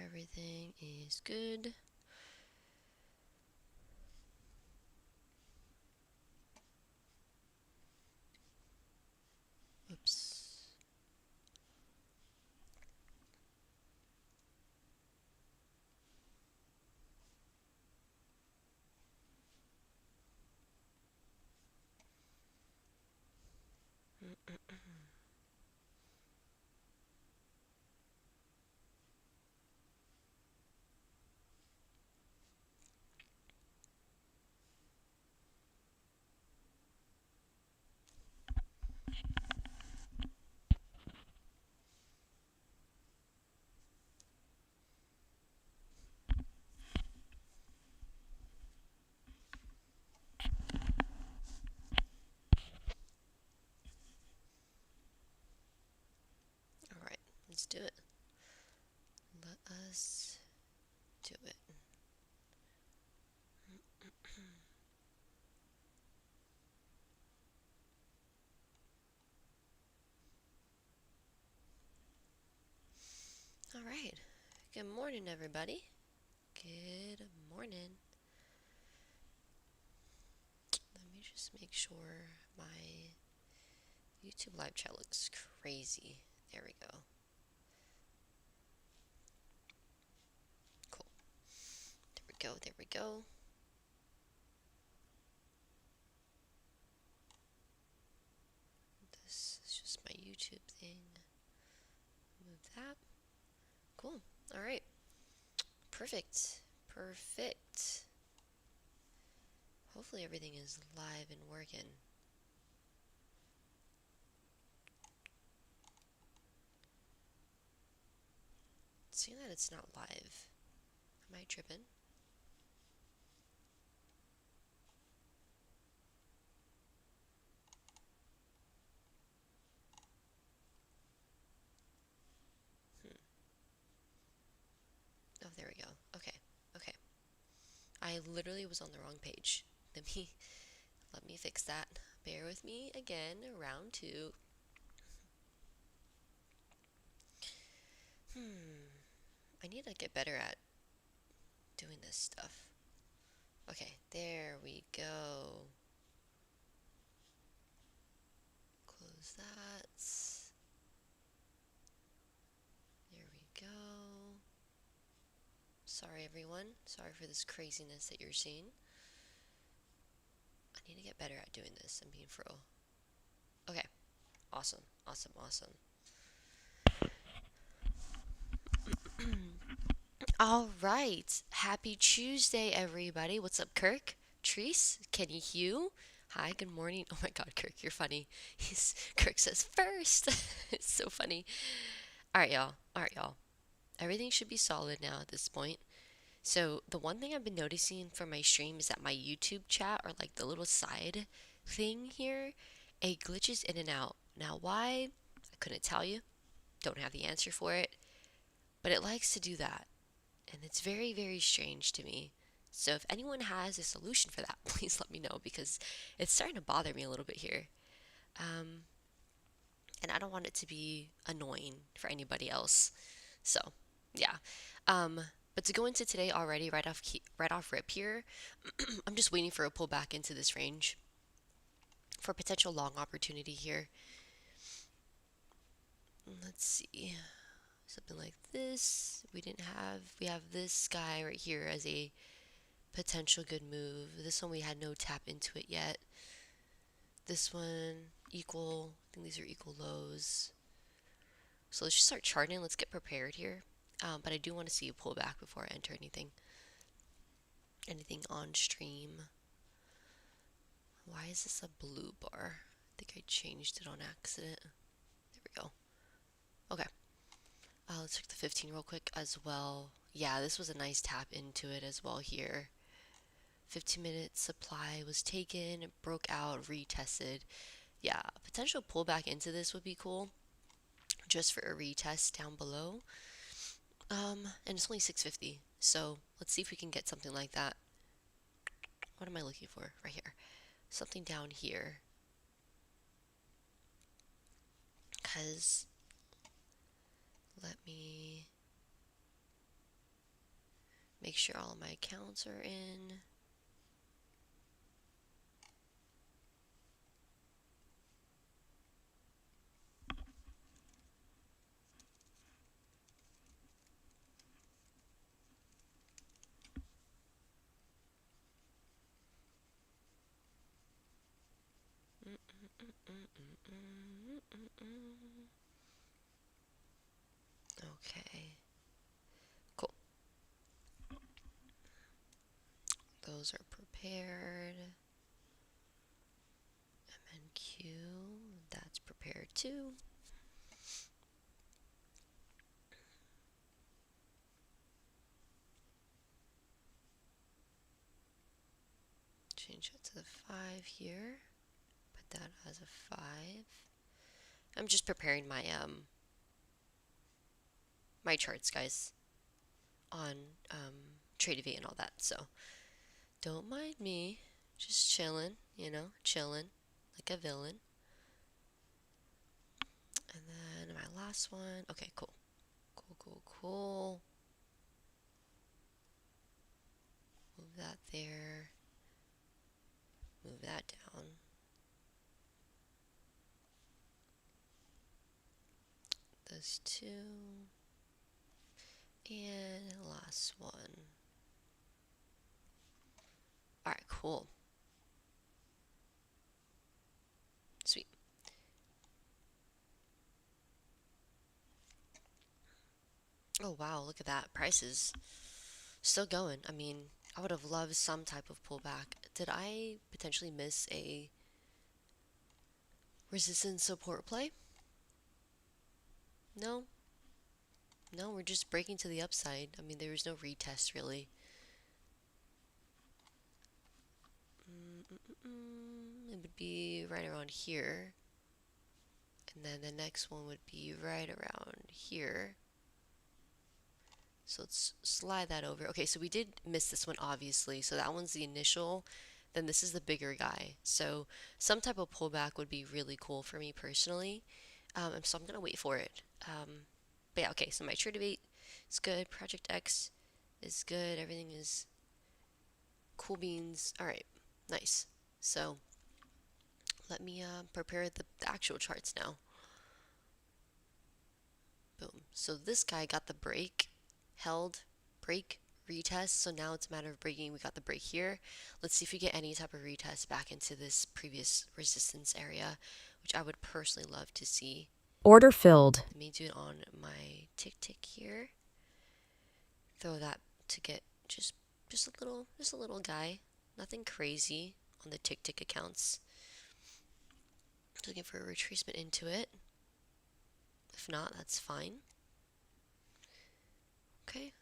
everything is good. Oops. All right, let's do it. Let us do it. All right. Good morning, everybody. Good morning. Let me just make sure my YouTube live chat looks crazy. There we go. Cool. There we go. There we go. This is just my YouTube thing. Move that. Cool. All right. Perfect. Perfect. Hopefully everything is live and working. Seeing that it's not live. Am I tripping? Oh, there we go. Okay. Okay. I literally was on the wrong page. Let me fix that. Bear with me again. Round two. I need to get better at doing this stuff. Okay, there we go. Close that. There we go. Sorry, everyone. Sorry for this craziness that you're seeing. I need to get better at doing this. I'm being fro. Okay. Awesome. Awesome. Awesome. All right. Happy Tuesday, everybody. What's up, Kirk? Treese? Kenny Hugh? Hi, good morning. Oh my god, Kirk, you're funny. Kirk says first. It's so funny. All right, y'all. All right, y'all. Everything should be solid now at this point. So, the one thing I've been noticing for my stream is that my YouTube chat, or like the little side thing here, it glitches in and out. Now, why? I couldn't tell you. Don't have the answer for it. But it likes to do that. And it's very, very strange to me. So if anyone has a solution for that, please let me know because it's starting to bother me a little bit here. And I don't want it to be annoying for anybody else. So, yeah. But to go into today already, right off rip here, I'm just waiting for a pullback into this range for potential long opportunity here. Let's see. Something like this. We have this guy right here as a potential good move. This one we had no tap into it yet. This one equal. I think these are equal lows. So let's just start charting. Let's get prepared here. But I do want to see a pullback before I enter anything. Anything on stream. Why is this a blue bar? I think I changed it on accident. There we go. Okay. Let's check the 15 real quick as well. Yeah, this was a nice tap into it as well here. 15-minute supply was taken, broke out, retested. Yeah, potential pullback into this would be cool. Just for a retest down below. And it's only 650. So let's see if we can get something like that. What am I looking for? Right here. Something down here. Because let me Make sure all of my accounts are in. Okay, cool. Those are prepared. MNQ, that's prepared too. Change that to the 5 here. Put that as a 5. I'm just preparing my my charts, guys, on TradeV and all that. So don't mind me, just chilling, chilling like a villain. And then my last one. Okay, cool. Cool. Move that there. Move that down. Those two. And last one. Alright, cool. Sweet. Oh wow, look at that. Prices still going. I mean, I would have loved some type of pullback. Did I potentially miss a resistance support play? No. No, we're just breaking to the upside. I mean, there was no retest really. It would be right around here. And then the next one would be right around here. So let's slide that over. Okay, so we did miss this one, obviously. So that one's the initial. Then this is the bigger guy. So some type of pullback would be really cool for me personally. So I'm going to wait for it. But yeah, okay, so my trade debate is good. Project X is good. Everything is cool beans. All right, nice. So let me prepare the actual charts now. Boom. So this guy got the break, held, break, retest. So now it's a matter of breaking. We got the break here. Let's see if we get any type of retest back into this previous resistance area, which I would personally love to see. Order filled. Let me do it on my tick here. Throw that to get just a little guy. Nothing crazy on the tick accounts. Just looking for a retracement into it. If not, that's fine. Okay.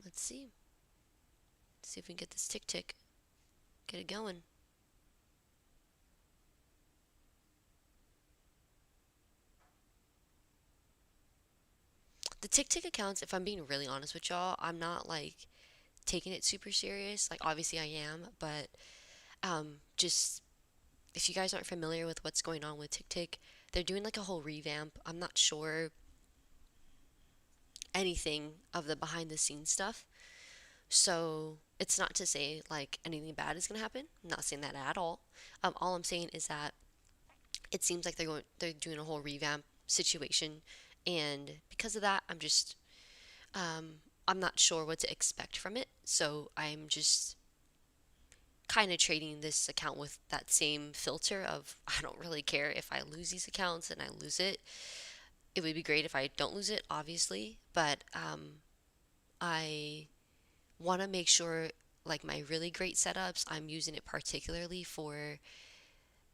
Let's see. See if we can get this tick. Get it going. The tick accounts, if I'm being really honest with y'all, I'm not like taking it super serious. Like obviously I am, but just if you guys aren't familiar with what's going on with tick, they're doing like a whole revamp. I'm not sure anything of the behind the scenes stuff. So it's not to say like anything bad is gonna happen. I'm not saying that at all. All I'm saying is that it seems like they're doing a whole revamp situation, and because of that, I'm not sure what to expect from it. So I'm just kind of trading this account with that same filter of I don't really care if I lose these accounts and I lose it. It would be great if I don't lose it, obviously, but I want to make sure like my really great setups, I'm using it particularly for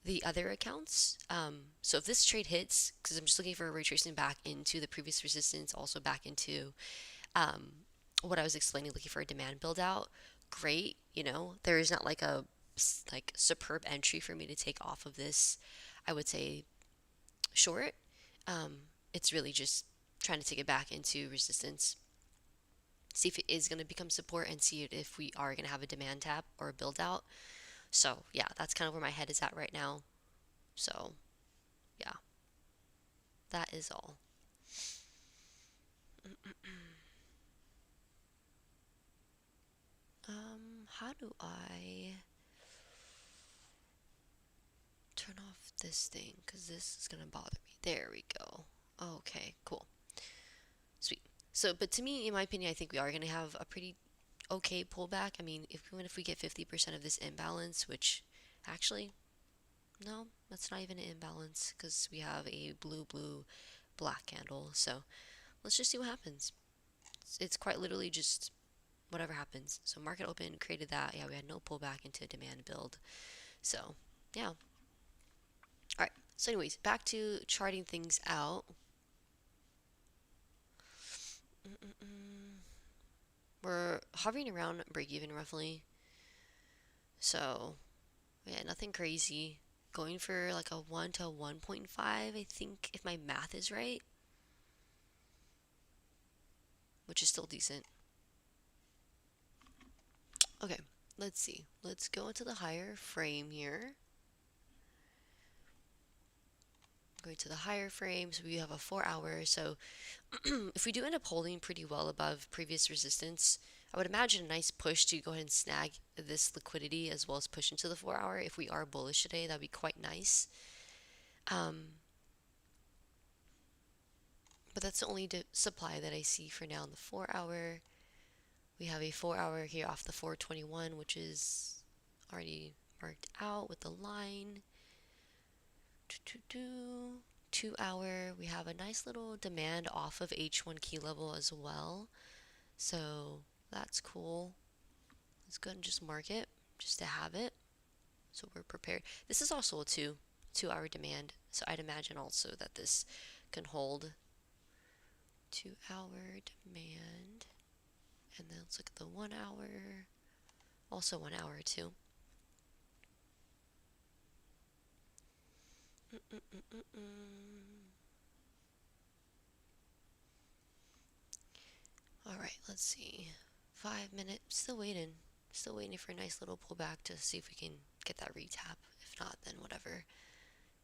the other accounts. So if this trade hits, because I'm just looking for a retracement back into the previous resistance, also back into what I was explaining, looking for a demand build out, great. There is not like a superb entry for me to take off of this, I would say, short. It's really just trying to take it back into resistance, see if it is going to become support, and see if we are going to have a demand tap or a build out. So yeah, that's kind of where my head is at right now. So yeah, that is all. How do I turn off this thing? Because this is gonna bother me. There we go. Okay, cool. Sweet. So, but to me, in my opinion, I think we are gonna have a pretty okay pullback. I mean, even if we get 50% of this imbalance, which actually, no, that's not even an imbalance because we have a blue, blue, black candle. So let's just see what happens. It's quite literally just whatever happens. So market open, created that. Yeah, we had no pullback into demand build. So yeah. All right. So anyways, back to charting things out. Mm-mm-mm. We're hovering around break even roughly. So yeah, nothing crazy. Going for like a 1 to 1.5, I think, if my math is right, which is still decent. Okay, let's see. Let's go into the higher frame here. Going to the higher frame, so we have a 4 hour. So if we do end up holding pretty well above previous resistance, I would imagine a nice push to go ahead and snag this liquidity as well as push into the 4 hour. If we are bullish today, that'd be quite nice. But that's the only supply that I see for now in the 4 hour. We have a 4 hour here off the 421, which is already marked out with the line. 2 hour, we have a nice little demand off of H1 key level as well. So that's cool. Let's go ahead and just mark it just to have it. So we're prepared. This is also a 2 hour demand. So I'd imagine also that this can hold 2 hour demand. And then let's look at the 1 hour. Also 1 hour too. All right, let's see. 5 minutes. Still waiting. Still waiting for a nice little pullback to see if we can get that retap. If not, then whatever.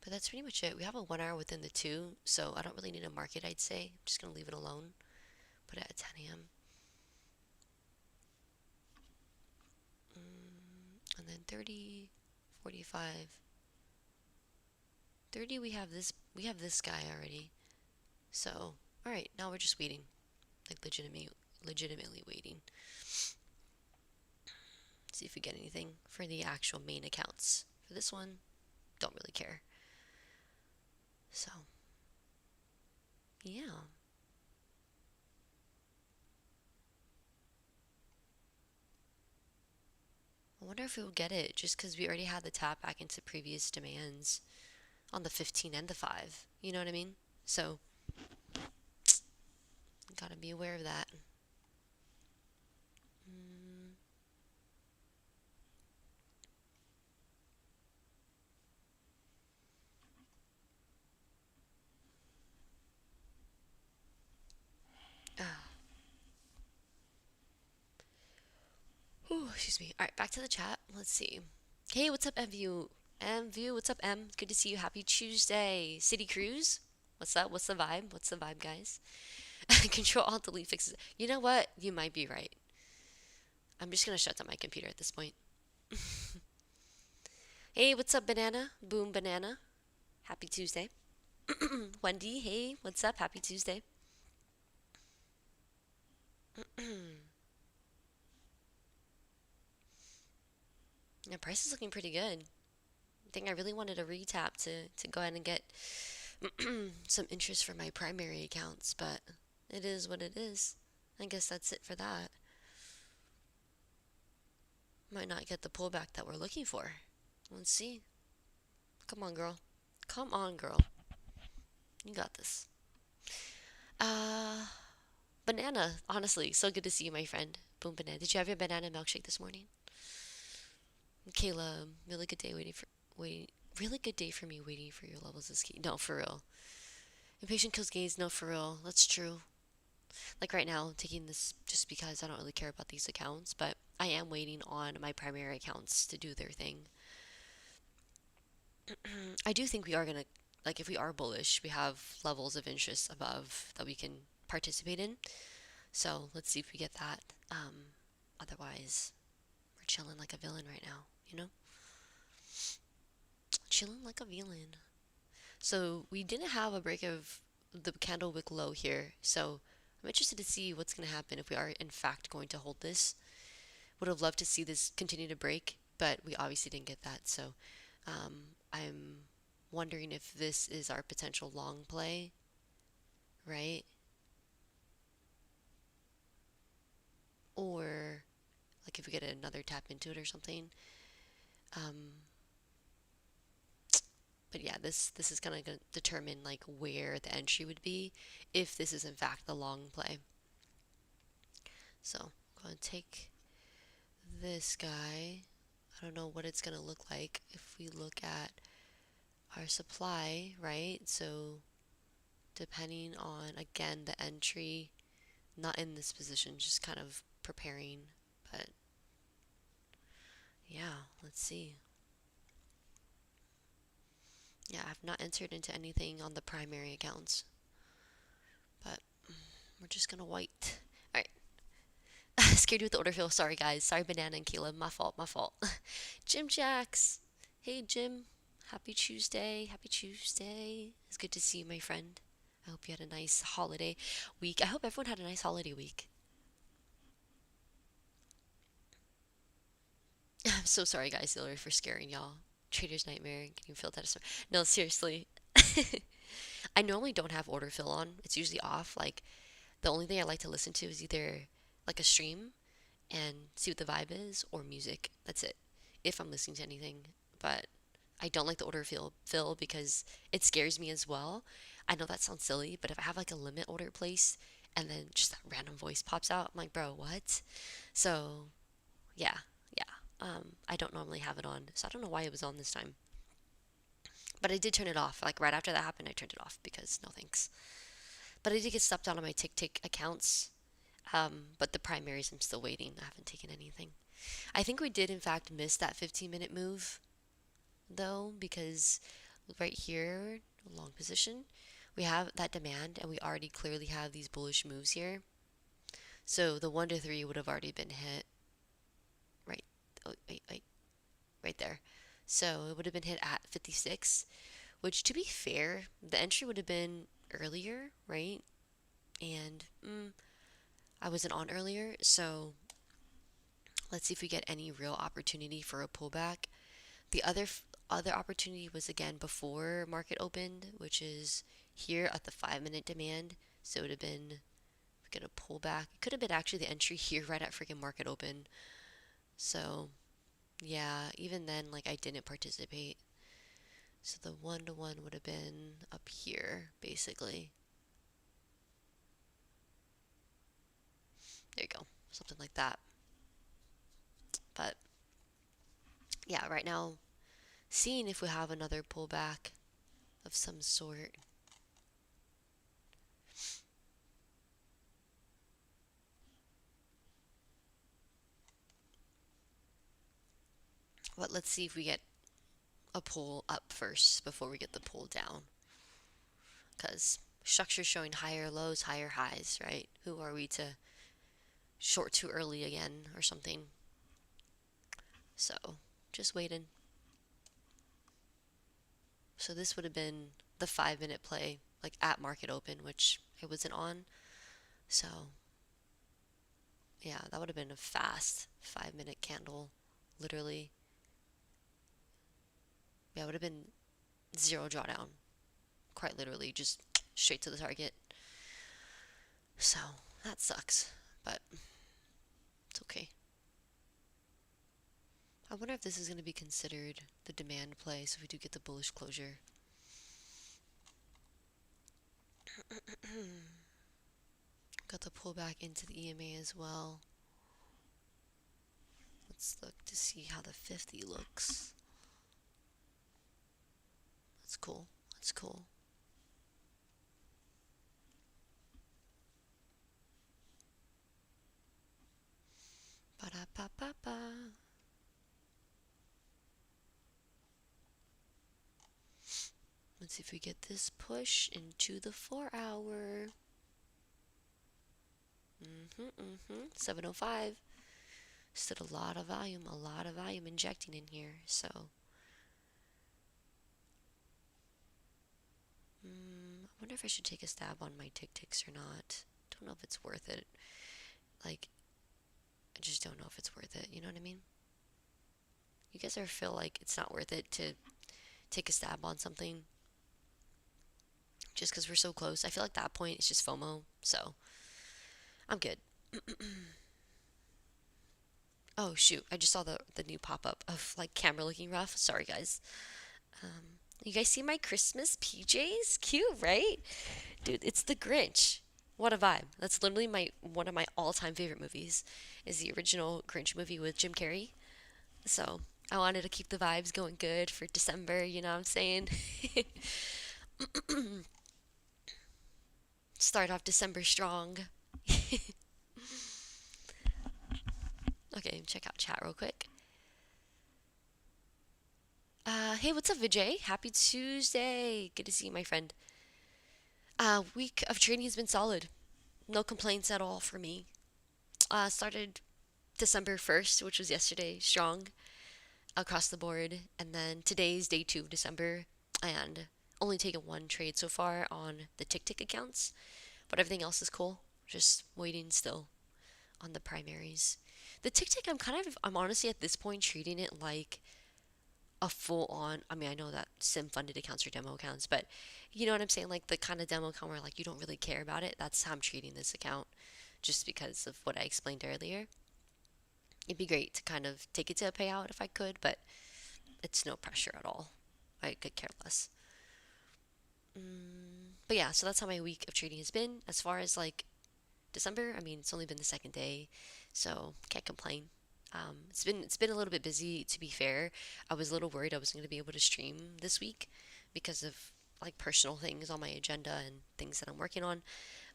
But that's pretty much it. We have a 1 hour within the two, so I don't really need to mark it, I'd say. I'm just going to leave it alone. Put it at 10 a.m. And then 30, 45. 30, we have this guy already. So, all right, now we're just waiting. Like legitimately waiting. See if we get anything for the actual main accounts. For this one, don't really care. So, yeah. I wonder if we'll get it just because we already had the tap back into previous demands on the 15 and the 5. You know what I mean? So, gotta be aware of that. Mm. Ah. Whew, excuse me. All right, back to the chat. Let's see. Hey, what's up, MView? MView, what's up, M? Good to see you. Happy Tuesday. City Cruise? What's up? What's the vibe? What's the vibe, guys? Control Alt Delete fixes. You know what? You might be right. I'm just gonna shut down my computer at this point. Hey, what's up, Banana? Boom, Banana. Happy Tuesday. Wendy, hey, what's up? Happy Tuesday. Yeah, price is looking pretty good. I think I really wanted a retap to go ahead and get some interest for my primary accounts, but it is what it is. I guess that's it for that. Might not get the pullback that we're looking for. Let's see. Come on, girl. Come on, girl. You got this. Uh, Banana, honestly, so good to see you, my friend. Boom, Banana. Did you have your banana milkshake this morning? Kayla, really good day really good day for me waiting for your levels is key. No, for real. Impatient kills gains, no, for real. That's true. Like right now, taking this just because I don't really care about these accounts, but I am waiting on my primary accounts to do their thing. I do think we are gonna, like, if we are bullish, we have levels of interest above that we can participate in. So let's see if we get that. Otherwise, chilling like a villain right now, you know? Chilling like a villain. So we didn't have a break of the candle wick low here. So I'm interested to see what's going to happen if we are in fact going to hold this. Would have loved to see this continue to break, but we obviously didn't get that. So I'm wondering if this is our potential long play, right? Or like if we get another tap into it or something. Um, but yeah, this is gonna determine like where the entry would be if this is in fact the long play. So I'm going to take this guy. I don't know what it's gonna look like if we look at our supply, right? So depending on again the entry, not in this position, just kind of preparing. But yeah, let's see. Yeah, I've not entered into anything on the primary accounts, but we're just gonna wait. All right. Scared with the order fill. Sorry, guys. Sorry, Banana and Caleb. My fault. My fault. Jim Jacks. Hey, Jim. Happy Tuesday. Happy Tuesday. It's good to see you, my friend. I hope you had a nice holiday week. I hope everyone had a nice holiday week. I'm so sorry, guys, Hillary, for scaring y'all. Trader's Nightmare and getting filled out of store. No, seriously. I normally don't have order fill on. It's usually off. Like, the only thing I like to listen to is either like a stream and see what the vibe is or music. That's it. If I'm listening to anything. But I don't like the order fill because it scares me as well. I know that sounds silly, but if I have like a limit order place and then just that random voice pops out, I'm like, bro, what? So, yeah, yeah. I don't normally have it on, so I don't know why it was on this time. But I did turn it off. Like right after that happened, I turned it off because no thanks. But I did get stepped on my tick tick accounts. But the primaries, I'm still waiting. I haven't taken anything. I think we did, in fact, miss that 15-minute move, though, because right here, long position, we have that demand, and we already clearly have these bullish moves here. So the 1 to 3 would have already been hit right, oh, wait, right there. So it would have been hit at 56, which, to be fair, the entry would have been earlier, right? And I wasn't on earlier, so let's see if we get any real opportunity for a pullback. The other opportunity was again before market opened, which is here at the 5-minute demand. So it would have been gonna pull back. It could have been actually the entry here right at freaking market open. So yeah, even then, like I didn't participate. So the 1-to-1 would have been up here, basically. There you go, something like that. But yeah, right now, seeing if we have another pullback of some sort. But let's see if we get a pull up first before we get the pull down. Because structure showing higher lows, higher highs, right? Who are we to short too early again or something? So just waiting. So this would have been the 5-minute play, like at market open, which I wasn't on. So yeah, that would have been a fast 5-minute candle, literally. Yeah, it would have been zero drawdown, quite literally, just straight to the target. So that sucks, but it's okay. I wonder if this is going to be considered the demand play, so if we do get the bullish closure. Got the pullback into the EMA as well. Let's look to see how the 50 looks. That's cool. That's cool. Ba-da-ba-ba-ba. Let's see if we get this push into the 4-hour. 705. Still a lot of volume injecting in here. So, I wonder if I should take a stab on my tick ticks or not. Don't know if it's worth it. Like, I just don't know if it's worth it. You know what I mean? You guys ever feel like it's not worth it to take a stab on something just because we're so close? I feel like that point it's just FOMO. So, I'm good. Oh shoot! I just saw the new pop up of like camera looking rough. Sorry guys. You guys see my Christmas PJs? Cute, right? Dude, it's the Grinch. What a vibe. That's literally my one of my all-time favorite movies is the original Grinch movie with Jim Carrey. So, I wanted to keep the vibes going good for December, you know what I'm saying? Start off December strong. Okay, check out chat real quick. Hey, what's up, Vijay? Happy Tuesday. Good to see you, my friend. Week of training has been solid. No complaints at all for me. Started December 1st, which was yesterday, strong across the board. And then today's day 2 of December. And only taken one trade so far on the tick tick accounts. But everything else is cool. Just waiting still on the primaries. The tick tick, I'm honestly at this point treating it like a full on. I mean, I know that sim funded accounts are demo accounts, but you know what I'm saying? Like the kind of demo account where like you don't really care about it. That's how I'm treating this account just because of what I explained earlier. It'd be great to kind of take it to a payout if I could, but it's no pressure at all. I could care less. But yeah, so that's how my week of trading has been. As far as like December, I mean, it's only been the second day, so can't complain. It's been a little bit busy. To be fair, I was a little worried I wasn't going to be able to stream this week because of like personal things on my agenda and things that I'm working on.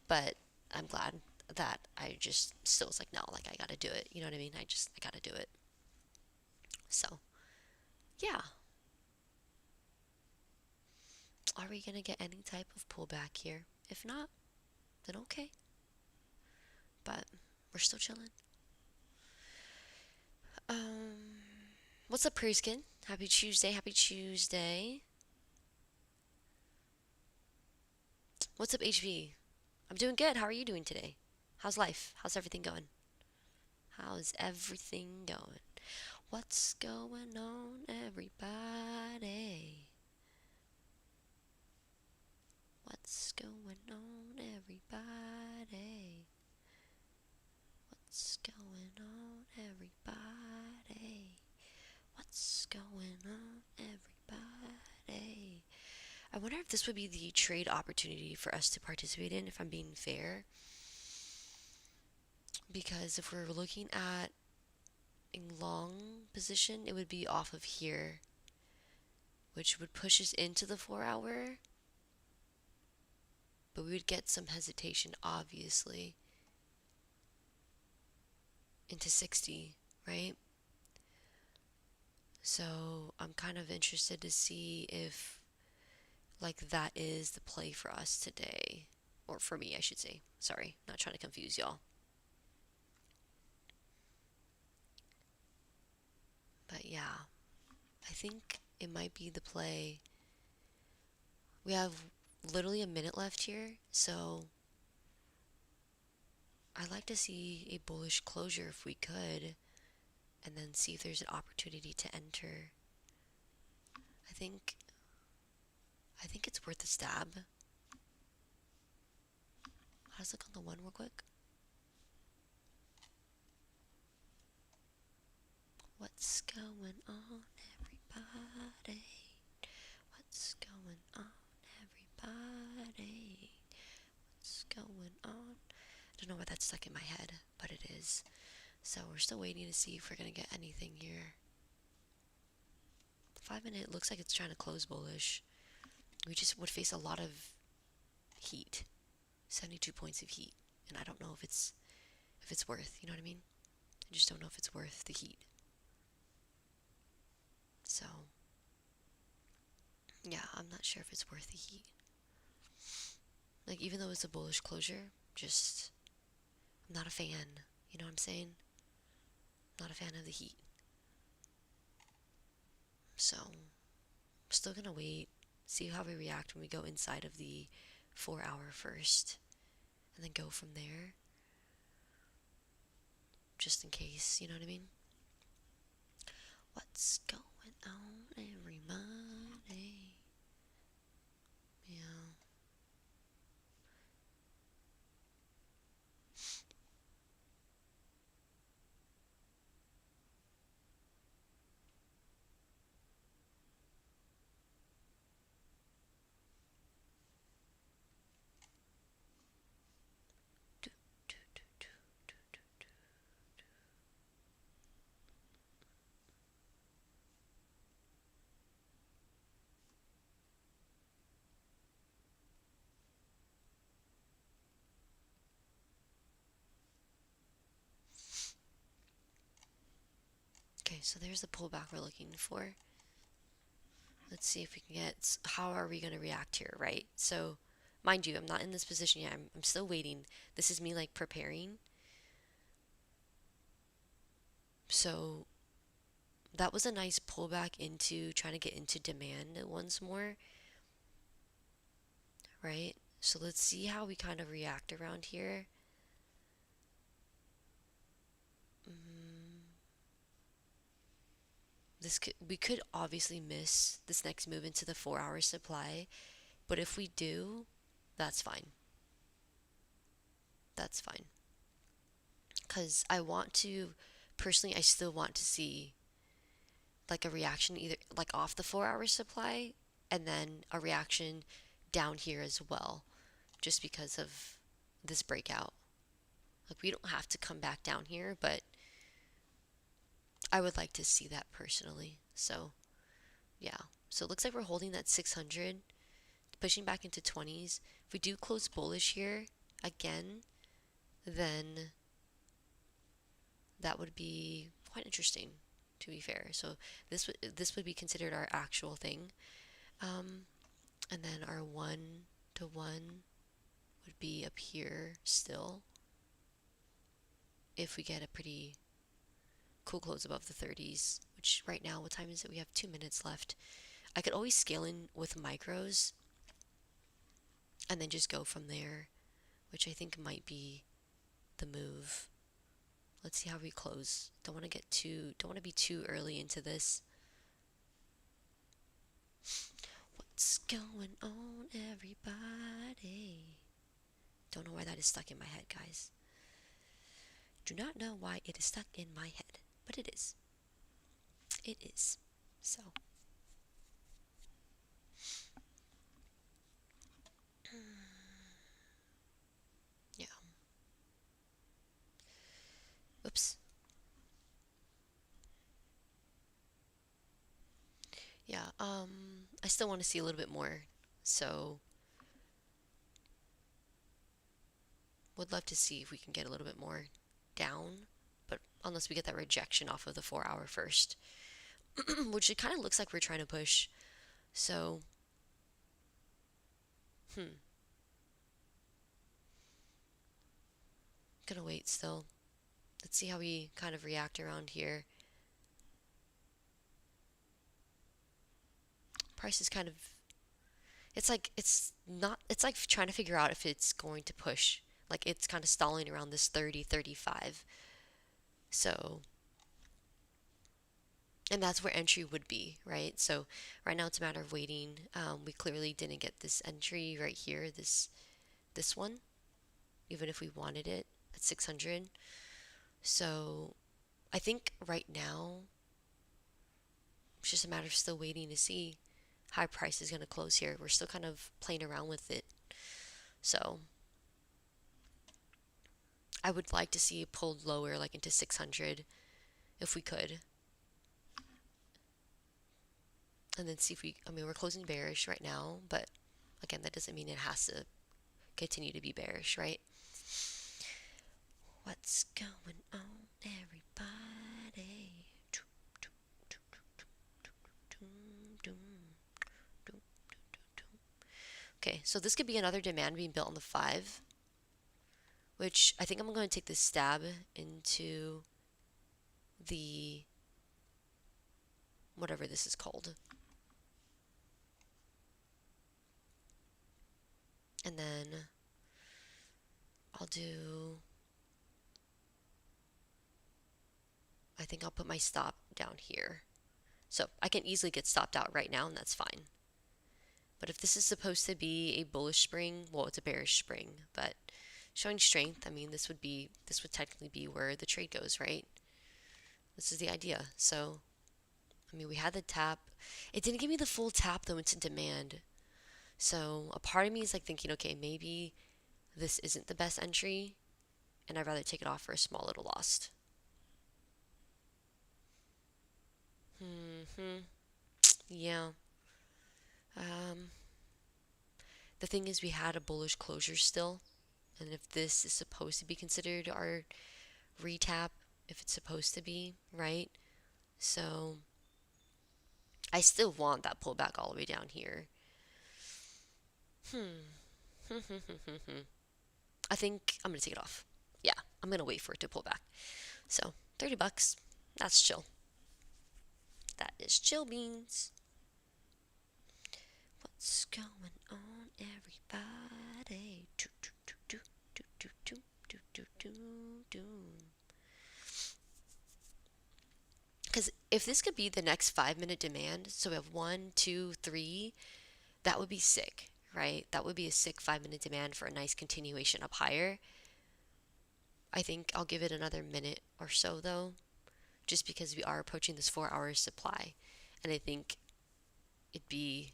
But I'm glad that I just still was like, no, like I got to do it. You know what I mean? I got to do it. So yeah, are we gonna get any type of pullback here? If not, then okay. But we're still chilling. Um, what's up, Praiskin? Happy Tuesday. Happy Tuesday. What's up, HV? I'm doing good. How are you doing today? How's life? How's everything going? How's everything going? What's going on, everybody? What's going on, everybody? What's going on, everybody? What's going on, everybody? I wonder if this would be the trade opportunity for us to participate in, if I'm being fair. Because if we're looking at a long position, it would be off of here, which would push us into the 4 hour. But we would get some hesitation, obviously, into 60, right? So I'm kind of interested to see if, like, that is the play for us today. Or for me, I should say. Sorry, not trying to confuse y'all. But yeah, I think it might be the play. We have literally a minute left here, so I'd like to see a bullish closure if we could, and then see if there's an opportunity to enter. I think I think it's worth a stab. Let's look on the one real quick. What's going on, everybody? What's going on, everybody? What's going on? I don't know why that's stuck in my head, but it is. So we're still waiting to see if we're gonna get anything here. 5 minute looks like it's trying to close bullish. We just would face a lot of heat. 72 points of heat. And I don't know if it's worth, you know what I mean? I just don't know if it's worth the heat. So yeah, I'm not sure if it's worth the heat. Like, even though it's a bullish closure, just I'm not a fan. You know what I'm saying? Not a fan of the heat. So, still gonna wait, see how we react when we go inside of the 4 hour first, and then go from there, just in case, you know what I mean? What's going on, everybody? Yeah. Do, do, do, do, do, do, do. Okay, so there's the pullback we're looking for. Let's see if we can get, how are we going to react here, right? So, mind you, I'm not in this position yet. I'm still waiting. This is me like preparing. So, that was a nice pullback into trying to get into demand once more, right? So, let's see how we kind of react around here. We could obviously miss this next move into the 4 hour supply, but if we do, that's fine. That's fine. Because I want to, personally, I still want to see like a reaction either like off the 4 hour supply and then a reaction down here as well, just because of this breakout. Like, we don't have to come back down here, but I would like to see that personally. So, yeah. So it looks like we're holding that 600, pushing back into 20s. If we do close bullish here again, then that would be quite interesting, to be fair. So this would be considered our actual thing. And then our 1-to-1 would be up here still if we get a pretty cool close above the 30s, which right now, what time is it? We have 2 minutes left. I could always scale in with micros and then just go from there, which I think might be the move. Let's see how we close. Don't want to be too early into this. What's going on, everybody? Don't know why that is stuck in my head, guys. Do not know why it is stuck in my head, but it is. It is. So. Yeah. Oops. Yeah, I still want to see a little bit more. So, would love to see if we can get a little bit more down, but unless we get that rejection off of the 4 hour first, which it kind of looks like we're trying to push. So, gonna wait still. Let's see how we kind of react around here. Price is kind of, it's like, it's not, it's like trying to figure out if it's going to push. Like, it's kind of stalling around this 30, 35. So, and that's where entry would be, right? So right now it's a matter of waiting. We clearly didn't get this entry right here, this one, even if we wanted it at 600. So I think right now it's just a matter of still waiting to see how price is going to close here. We're still kind of playing around with it. So I would like to see it pulled lower, like into 600 if we could. And then see if we, I mean, we're closing bearish right now, but again, that doesn't mean it has to continue to be bearish, right? What's going on, everybody? Okay, so this could be another demand being built on the 5, which I think I'm going to take this stab into the whatever this is called. And then I'll do, I think I'll put my stop down here. So I can easily get stopped out right now, and that's fine. But if this is supposed to be a bullish spring, well, it's a bearish spring, but showing strength, I mean, this would technically be where the trade goes, right? This is the idea. So, I mean, we had the tap. It didn't give me the full tap though into demand. So a part of me is like thinking, okay, maybe this isn't the best entry, and I'd rather take it off for a small little loss. Yeah. Um, the thing is, we had a bullish closure still, and if this is supposed to be considered our retap, if it's supposed to be, right? So I still want that pullback all the way down here. I think I'm gonna take it off. Yeah, I'm gonna wait for it to pull back. So $30. That's chill. That is chill beans. What's going on, everybody? Because if this could be the next 5 minute demand, so we have 1, 2, 3, that would be sick, right? That would be a sick 5 minute demand for a nice continuation up higher. I think I'll give it another minute or so though, just because we are approaching this 4 hour supply. And I think it'd be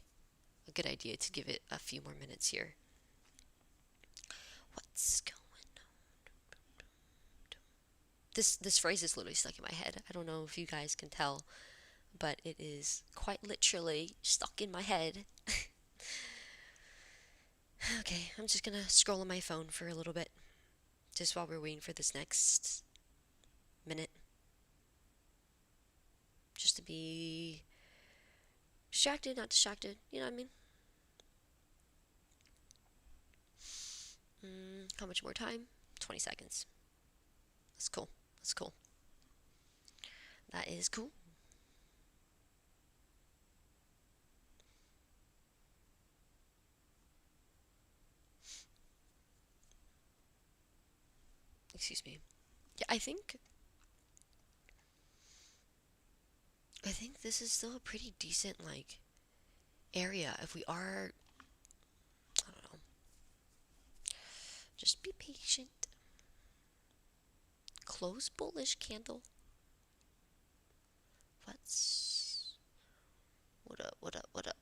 a good idea to give it a few more minutes here. What's going on? This phrase is literally stuck in my head. I don't know if you guys can tell, but it is quite literally stuck in my head. Okay, I'm just gonna scroll on my phone for a little bit, just while we're waiting for this next minute. Just to be distracted, not distracted, you know what I mean? How much more time? 20 seconds. That's cool. That's cool. That is cool. Excuse me. Yeah, I think this is still a pretty decent like area if we are, I don't know. Just be patient. Close bullish candle. What up, what up, what up?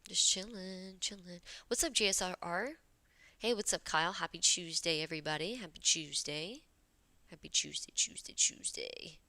Just chilling, chilling. What's up, JSRR? Hey, what's up, Kyle? Happy Tuesday, everybody. Happy Tuesday. Happy Tuesday, Tuesday, Tuesday.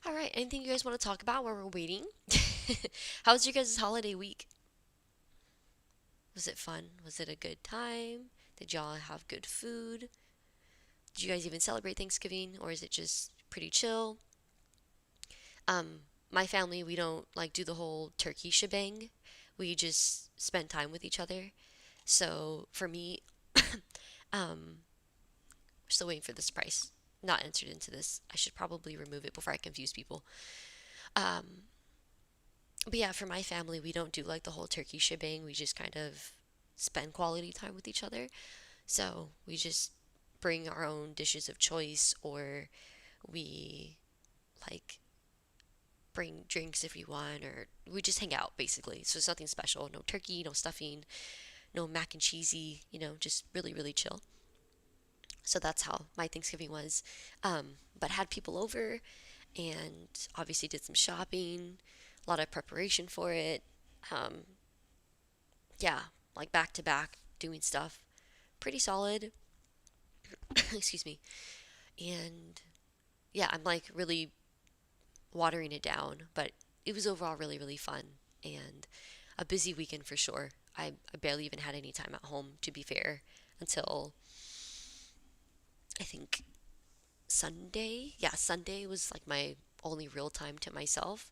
All right, anything you guys want to talk about while we're waiting? How was your guys' holiday week? Was it fun? Was it a good time? Did y'all have good food? Did you guys even celebrate Thanksgiving, or is it just pretty chill? My family, we don't like do the whole turkey shebang. We just spend time with each other. So for me, um, Still waiting for this price. Not entered into this. I should probably remove it before I confuse people. Um, but yeah, for my family, we don't do like the whole turkey shebang. We just kind of spend quality time with each other. So we just bring our own dishes of choice, or we like bring drinks if we want, or we just hang out basically. So it's nothing special. No turkey, no stuffing, no mac and cheesy, just really, really chill. So that's how my Thanksgiving was. But had people over and obviously did some shopping, a lot of preparation for it. Um, yeah, like back to back doing stuff. Pretty solid. Excuse me. And yeah, I'm like really watering it down, but it was overall really, really fun and a busy weekend for sure. I barely even had any time at home, to be fair, until I think Sunday. Yeah, Sunday was like my only real time to myself.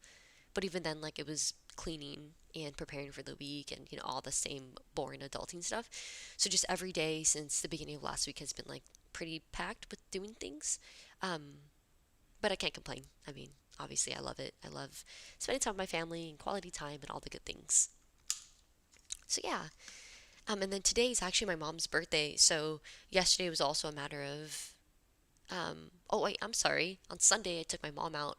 But even then, like it was cleaning and preparing for the week and, all the same boring adulting stuff. So just every day since the beginning of last week has been like pretty packed with doing things. Um, but I can't complain. I mean, obviously, I love it. I love spending time with my family and quality time and all the good things. So yeah. And then today is actually my mom's birthday. So yesterday was also a matter of oh wait, I'm sorry. On Sunday, I took my mom out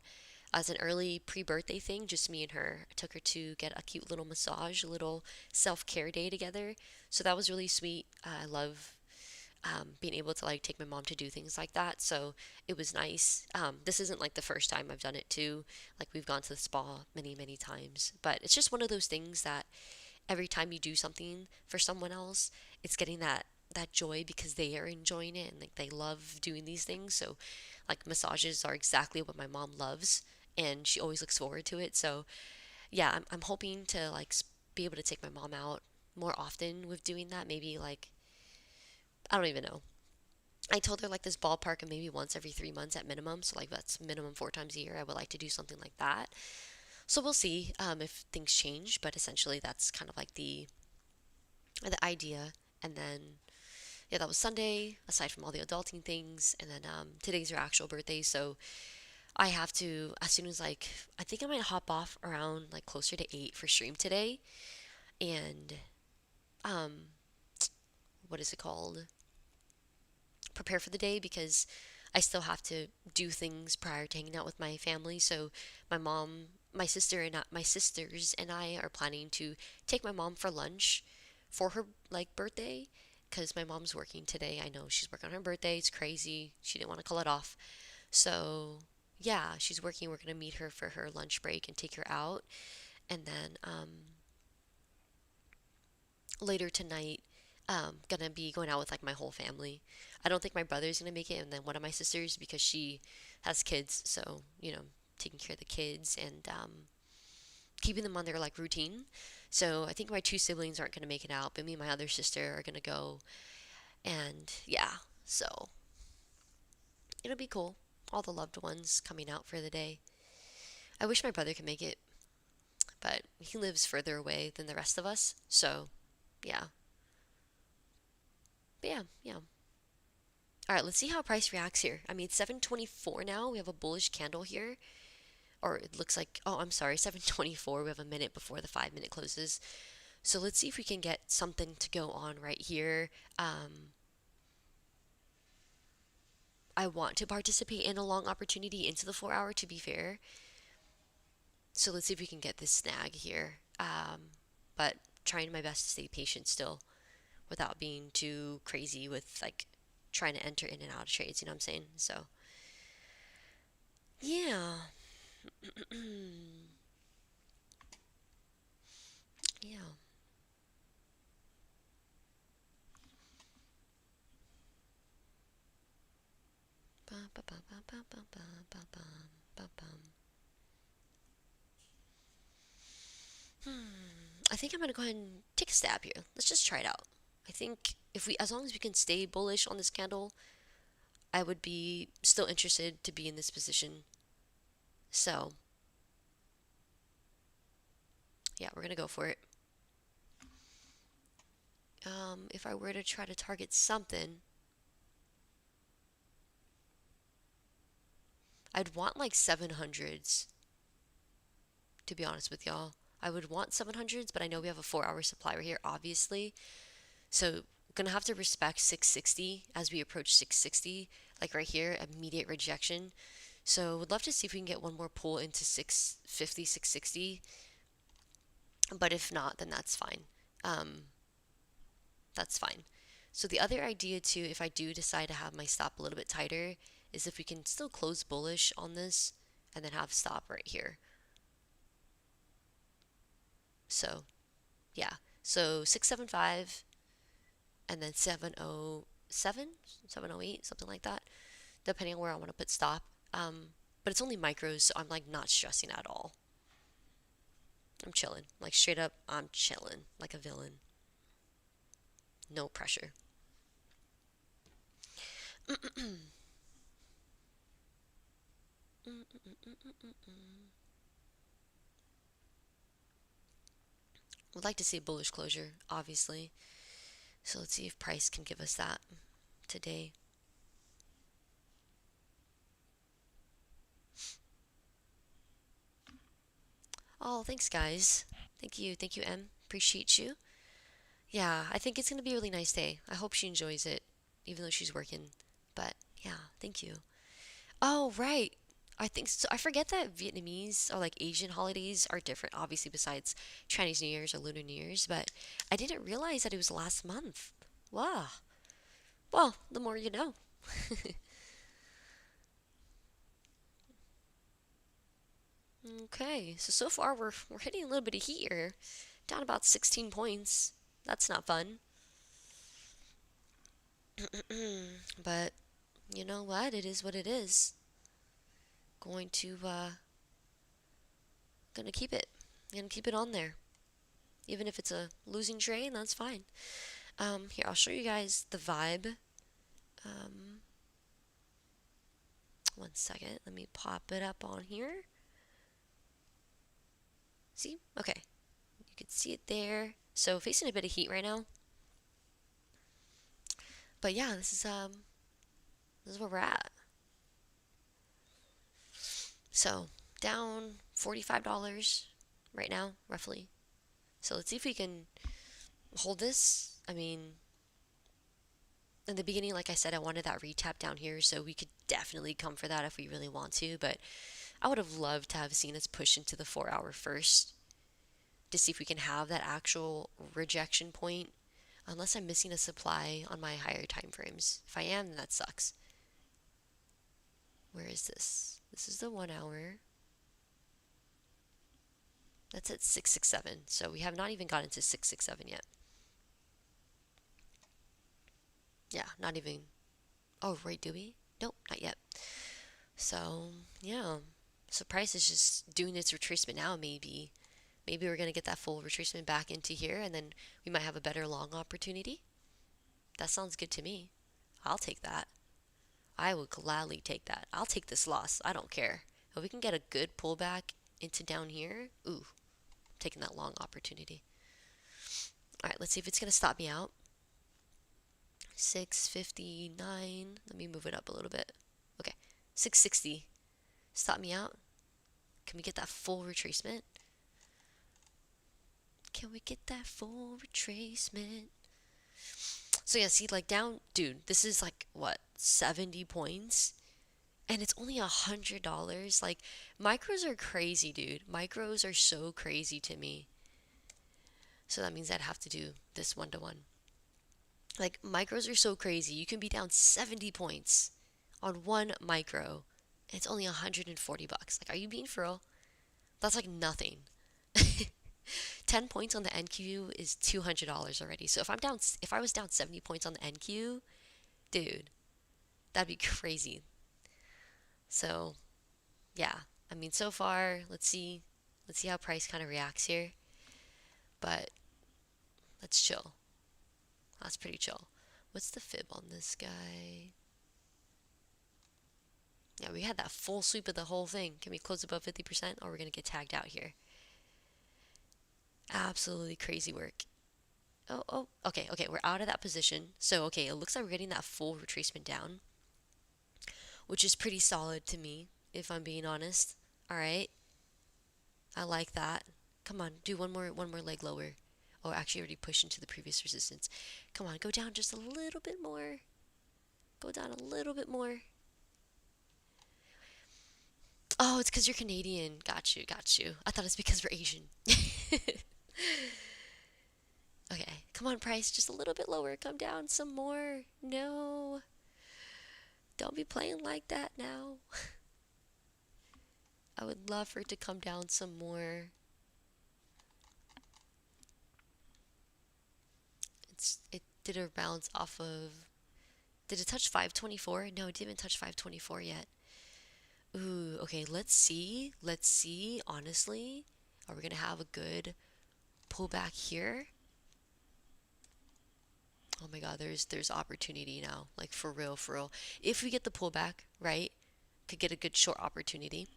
as an early pre-birthday thing, just me and her. I took her to get a cute little massage, a little self-care day together. So that was really sweet. I love being able to like take my mom to do things like that. So it was nice. This isn't like the first time I've done it too. Like we've gone to the spa many, many times, but it's just one of those things that every time you do something for someone else, it's getting that joy because they are enjoying it and like they love doing these things. So like massages are exactly what my mom loves and she always looks forward to it. So yeah, I'm hoping to like be able to take my mom out more often with doing that. Maybe like I don't even know. I told her like this ballpark of maybe once every 3 months at minimum. So like that's minimum 4 times a year. I would like to do something like that. So we'll see if things change, but essentially that's kind of like the idea. And then yeah, that was Sunday. Aside from all the adulting things, and then today's her actual birthday, so I have to as soon as like I think I might hop off around like closer to 8 for stream today, and um, what is it called? Prepare for the day because I still have to do things prior to hanging out with my family. So my mom, my sisters and I are planning to take my mom for lunch for her like birthday because my mom's working today. I know she's working on her birthday. It's crazy. She didn't want to call it off. So yeah, she's working. We're gonna meet her for her lunch break and take her out, and then later tonight, gonna be going out with like my whole family. I don't think my brother's gonna make it, and then one of my sisters because she has kids, so taking care of the kids and keeping them on their like routine. So I think my two siblings aren't gonna make it out, but me and my other sister are gonna go, and yeah, so it'll be cool. All the loved ones coming out for the day. I wish my brother could make it, but he lives further away than the rest of us, so yeah. But yeah, yeah. All right, let's see how price reacts here. I mean, it's 724 now. We have a bullish candle here. Or it looks like, oh, I'm sorry, 724. We have a minute before the 5 minute closes. So let's see if we can get something to go on right here. I want to participate in a long opportunity into the 4 hour, to be fair. So let's see if we can get this snag here. But trying my best to stay patient still without being too crazy with like trying to enter in and out of trades, you know what I'm saying? So, yeah. Yeah. I think I'm gonna go ahead and take a stab here. Let's just try it out. I think if we, as long as we can stay bullish on this candle, I would be still interested to be in this position. So, yeah, we're gonna go for it. If I were to try to target something, I'd want like 700s, to be honest with y'all. I would want 700s, but I know we have a 4 hour supply right here, obviously. So, gonna have to respect 660 as we approach 660. Like right here, immediate rejection. So, would love to see if we can get one more pull into 650, 660. But if not, then that's fine. Um, that's fine. So, the other idea too, if I do decide to have my stop a little bit tighter, is if we can still close bullish on this and then have stop right here. So, yeah. So 675 and then 707, 708, something like that, depending on where I want to put stop. But it's only micros, so I'm like not stressing at all. I'm chilling. Like straight up, I'm chilling like a villain. No pressure. Would like to see a bullish closure, obviously. So let's see if price can give us that today. Oh, thanks, guys. Thank you, M. Appreciate you. Yeah, I think it's gonna be a really nice day. I hope she enjoys it, even though she's working. But yeah, thank you. Oh, right. I think so. I forget that Vietnamese or like Asian holidays are different, obviously, besides Chinese New Year's or Lunar New Year's, but I didn't realize that it was last month. Wow. Well, the more you know. Okay, so far we're hitting a little bit of heat here. Down about 16 points. That's not fun. But you know what? It is what it is. Going to gonna keep it. Gonna keep it on there. Even if it's a losing trade, that's fine. Here, I'll show you guys the vibe. Um, one second. Let me pop it up on here. See? Okay. You can see it there. So facing a bit of heat right now. But yeah, this is where we're at. So down $45 right now, roughly. So let's see if we can hold this. I mean, in the beginning, like I said, I wanted that retap down here, so we could definitely come for that if we really want to, but I would have loved to have seen us push into the 4 hour first to see if we can have that actual rejection point, unless I'm missing a supply on my higher time frames. If I am, then that sucks. Where is this? This is the 1 hour. That's at 667, so we have not even gotten to 667 yet. Yeah, not even. Oh, right, do we? Nope, not yet. So, yeah. So price is just doing its retracement now, maybe. Maybe we're going to get that full retracement back into here, and then we might have a better long opportunity. That sounds good to me. I'll take that. I would gladly take that. I'll take this loss. I don't care. If we can get a good pullback into down here, ooh, taking that long opportunity. All right, let's see if it's going to stop me out. 659. Let me move it up a little bit. Okay, 660. Stop me out. Can we get that full retracement? Can we get that full retracement? So yeah, see, like down, dude, this is like what, 70 points? And it's only $100. Like, micros are crazy, dude. Micros are so crazy to me. So that means I'd have to do this 1-to-1. Like, micros are so crazy. You can be down 70 points on one micro, and it's only 140 bucks. Like, are you being for real? That's like nothing. 10 points on the NQ is $200 already. So if I was down 70 points on the NQ, dude, that'd be crazy. So, yeah. I mean, so far, let's see how price kind of reacts here. But let's chill. That's pretty chill. What's the fib on this guy? Yeah, we had that full sweep of the whole thing. Can we close above 50% or we're going to get tagged out here? Absolutely crazy work. Oh, okay, we're out of that position. So, okay, it looks like we're getting that full retracement down, which is pretty solid to me. if I'm being honest. All right, I like that. Come on, do one more leg lower. Oh, actually, already pushed into the previous resistance. Come on, go down just a little bit more. Go down a little bit more. Oh, it's because you're Canadian. Got you, got you. I thought it's because we're Asian. Okay, come on, price, just a little bit lower. Come down some more. No, don't be playing like that now. I would love for it to come down some more. It did a bounce off of. Did it touch 524? No, it didn't touch 524 yet. Ooh, okay, let's see. Let's see. Honestly, are we gonna have a good pullback here? Oh my god, there's opportunity now. Like for real, for real. If we get the pullback, right? Could get a good short opportunity.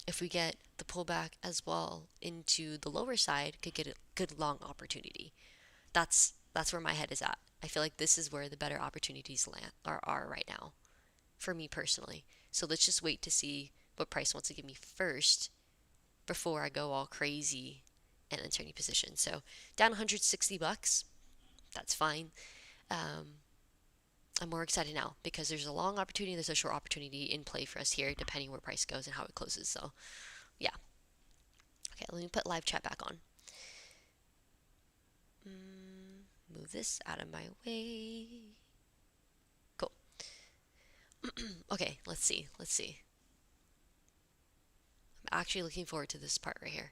If we get the pullback as well into the lower side, could get a good long opportunity. That's where my head is at. I feel like this is where the better opportunities land are right now for me personally. So let's just wait to see what price wants to give me first before I go all crazy and enter any position. So down 160 bucks, that's fine. Um, I'm more excited now because there's a long opportunity, there's a short opportunity in play for us here, depending where price goes and how it closes. So yeah. Okay, let me put live chat back on. Move this out of my way. Cool. Okay, let's see. Let's see. I'm actually looking forward to this part right here.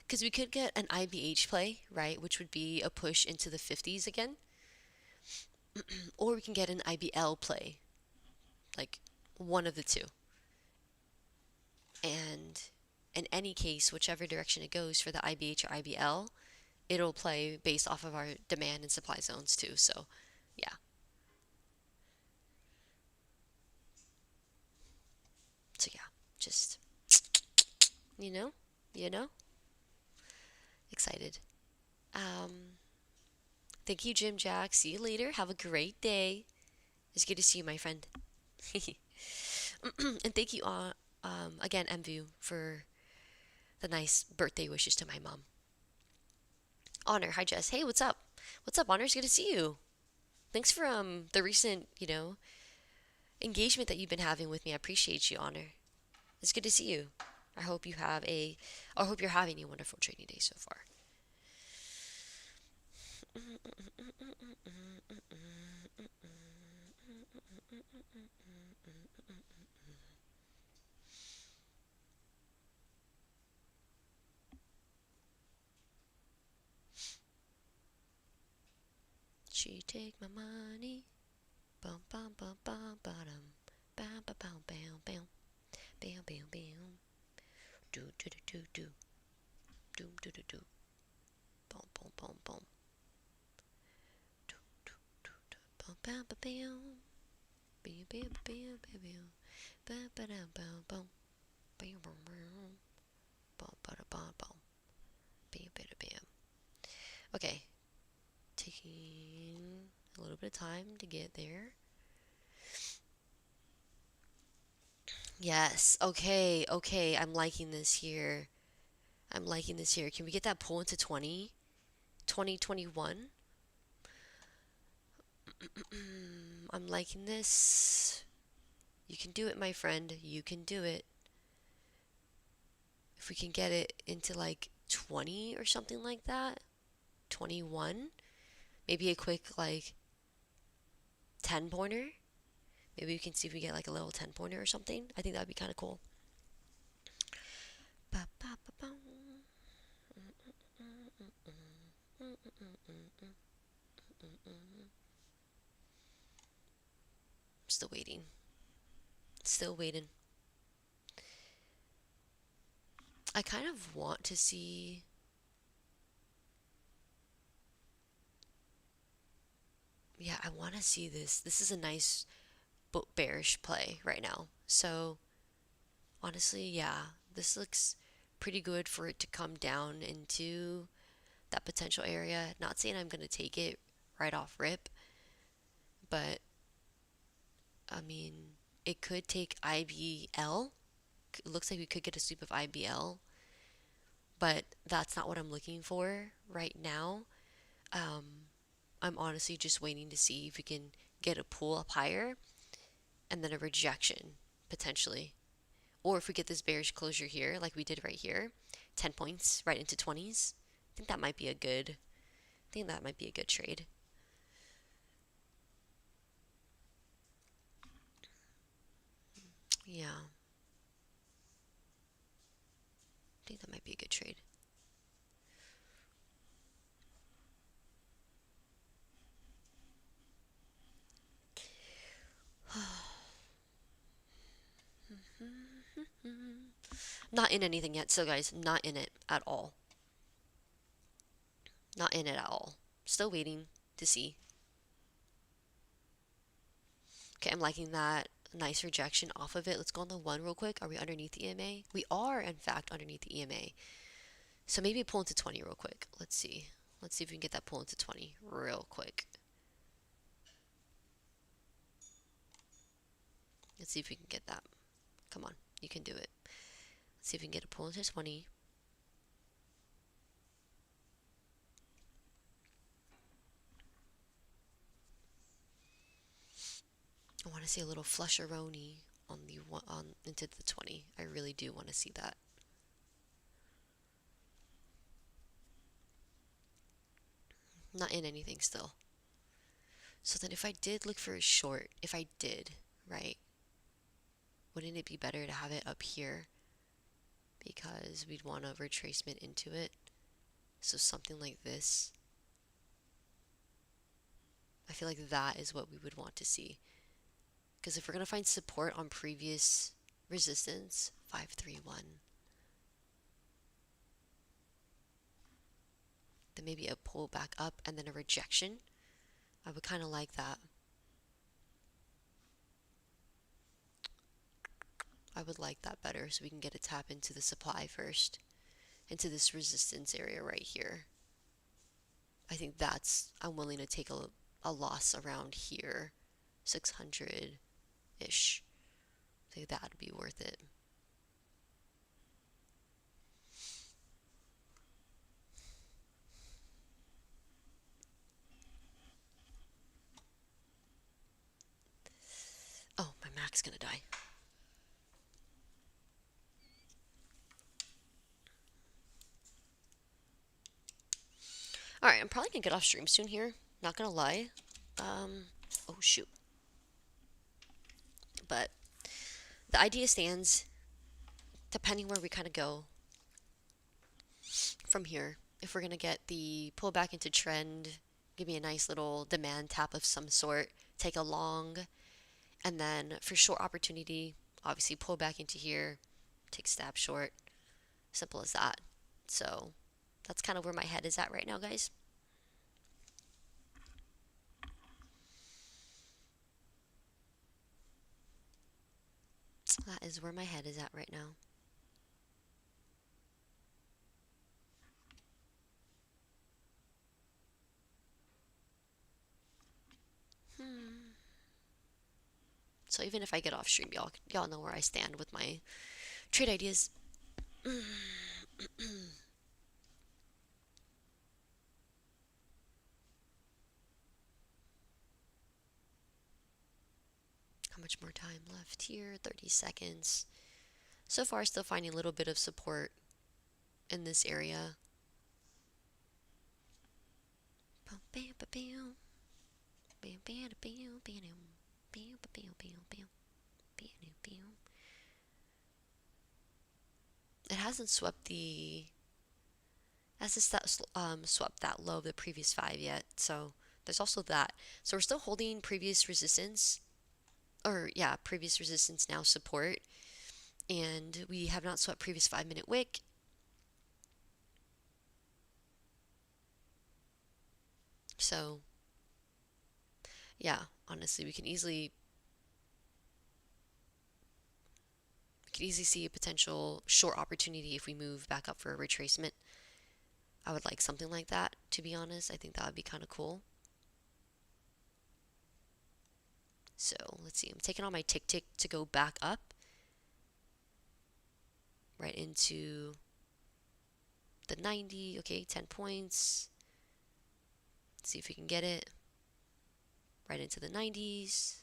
Because we could get an IBH play, right, which would be a push into the 50s again. Or we can get an IBL play, like one of the two. And in any case, whichever direction it goes for the IBH or IBL, it'll play based off of our demand and supply zones too. So, yeah. So yeah, just you know, you know, excited. Um, Thank you, Jim Jack. See you later. Have a great day. It's good to see you, my friend. And thank you, again, MVU, for the nice birthday wishes to my mom. Honor, hi Jess. Hey, what's up? What's up, Honor? It's good to see you. Thanks for the recent, engagement that you've been having with me. I appreciate you, Honor. It's good to see you. I hope you have a, I hope you're having a wonderful trading day so far. She take my money. Bum bum bum bum bottom. Bam bam bam bam bam. Bam bam bam. Do do do do do. Do do do do. Boom boom boom boom. Do do do do. Bum bam bam bam. Bam bam bam bam bam. Bam ba dum bum bum. Bam bam bam. Bum ba da bum bum. Bam ba da bam. Okay. Taking a little bit of time to get there. Yes. Okay. Okay. I'm liking this here. I'm liking this here. Can we get that pull into 20? 2021? I'm liking this. You can do it, my friend. You can do it. If we can get it into like 20 or something like that, 21, maybe a quick like 10 pointer. Maybe we can see if we get like a little 10 pointer or something. I think that'd be kind of cool. Still waiting. Still waiting. I kind of want to see. Yeah, I want to see this. This is a nice bearish play right now. So, honestly, yeah, this looks pretty good for it to come down into that potential area. Not saying I'm going to take it right off rip, but I mean, it could take IBL. It looks like we could get a sweep of IBL, but that's not what I'm looking for right now. Um, I'm honestly just waiting to see if we can get a pull up higher and then a rejection potentially. Or if we get this bearish closure here, like we did right here, 10 points right into 20s. I think that might be a good trade. Yeah, I think that might be a good trade. Not in anything yet, so guys, not in it at all. Not in it at all. Still waiting to see. Okay, I'm liking that. Nice rejection off of it. Let's go on the 1 real quick. Are we underneath the EMA? We are, in fact, underneath the EMA. So maybe pull into 20 real quick. Let's see. Let's see if we can get that pull into 20 real quick. Let's see if we can get that. Come on, you can do it. Let's see if we can get a pull into 20. I want to see a little flusheroni on the into the 20. I really do want to see that. Not in anything still. So then if I did look for a short, if I did, right? Wouldn't it be better to have it up here? Because we'd want a retracement into it. So something like this. I feel like that is what we would want to see. Because if we're going to find support on previous resistance, 531, then maybe a pull back up and then a rejection. I would kind of like that. I would like that better so we can get a tap into the supply first, into this resistance area right here. I think I'm willing to take a loss around here, 600-ish. I think that would be worth it. Oh, my Mac's gonna die. Alright, I'm probably gonna get off stream soon here. Not gonna lie. Oh shoot. But the idea stands, depending where we kind of go from here. If we're gonna get the pullback into trend, give me a nice little demand tap of some sort, take a long, and then for short opportunity, obviously pull back into here, take stab short. Simple as that. So that's kind of where my head is at right now, guys. That is where my head is at right now. So even if I get off stream, y'all know where I stand with my trade ideas. How much more time left here? 30 seconds. So far, still finding a little bit of support in this area. It hasn't swept swept that low of the previous 5 yet, so there's also that. So we're still holding previous resistance, or yeah, previous resistance, now support, and we have not swept previous 5-minute wick. So yeah, honestly, we can easily You can easily see a potential short opportunity if we move back up for a retracement. I would like something like that, to be honest. I think that would be kind of cool. So let's see, I'm taking on my tick to go back up right into the 90. Okay, 10 points. Let's see if we can get it right into the 90s.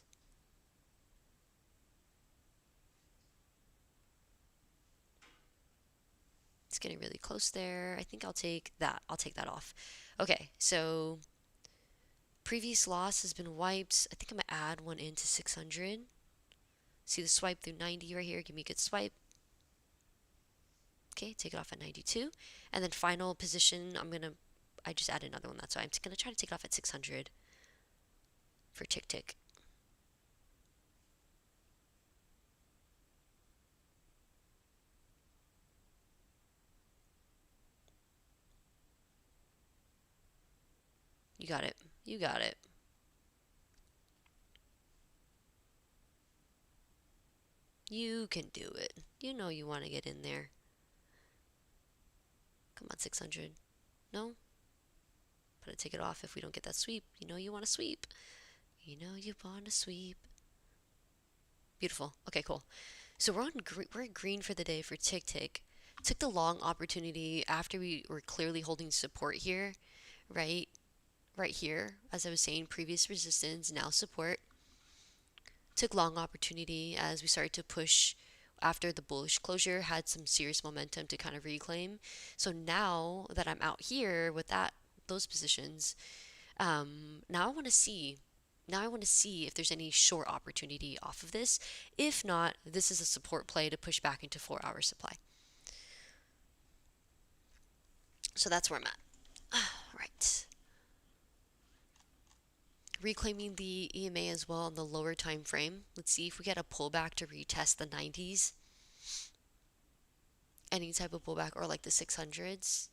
It's getting really close there. I think I'll take that. I'll take that off. Okay, so previous loss has been wiped. I think I'm gonna add one into 600. See the swipe through 90 right here. Give me a good swipe. Okay, take it off at 92. And then final position, I just added another one. That's why I'm gonna try to take it off at 600 for tick. You got it. You got it. You can do it. You know you want to get in there. Come on, 600. No? But I take it off if we don't get that sweep. You know you want to sweep. You know you want to sweep. Beautiful. Okay, cool. So we're green for the day for tick. Took the long opportunity after we were clearly holding support here, right? Right here, as I was saying, previous resistance, now support. Took long opportunity as we started to push after the bullish closure, had some serious momentum to kind of reclaim. So now that I'm out here with those positions, now I want to see. Now I want to see if there's any short opportunity off of this. If not, this is a support play to push back into 4-hour supply. So that's where I'm at. Right. Reclaiming the EMA as well on the lower time frame. Let's see if we get a pullback to retest the 90s. Any type of pullback or like the 600s.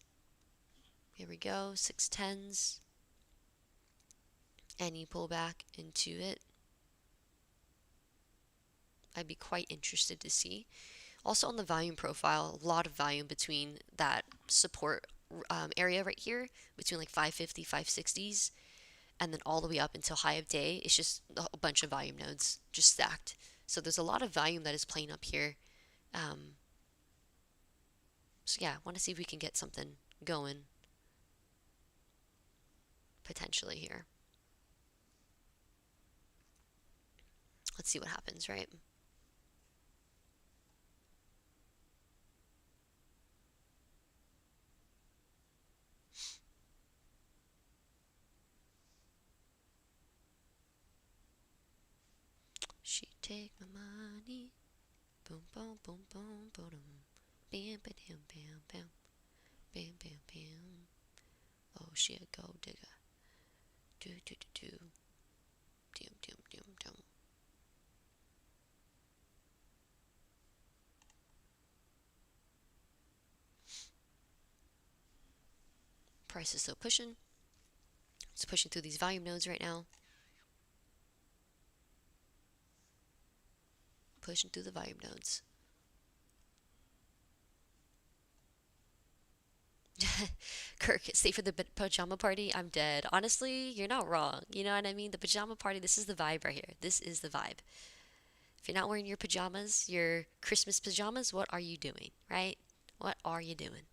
Here we go, 610s. Any pullback into it. I'd be quite interested to see. Also on the volume profile, a lot of volume between that support area right here, between like 550, 560s, and then all the way up until high of day. It's just a bunch of volume nodes just stacked. So there's a lot of volume that is playing up here. So yeah, I want to see if we can get something going potentially here. Let's see what happens, right? She take my money. Boom, boom, boom, boom, boom. Bam, bam, bam, bam. Bam, bam, bam. Oh, she a gold digger. Do, do, do, do. Dum, dum, dum, dum. Price is still pushing. It's pushing through these volume nodes right now. Pushing through the volume nodes. Kirk, stay for the pajama party. I'm dead. Honestly, you're not wrong. You know what I mean? The pajama party, this is the vibe right here. This is the vibe. If you're not wearing your pajamas, your Christmas pajamas, what are you doing, right? What are you doing?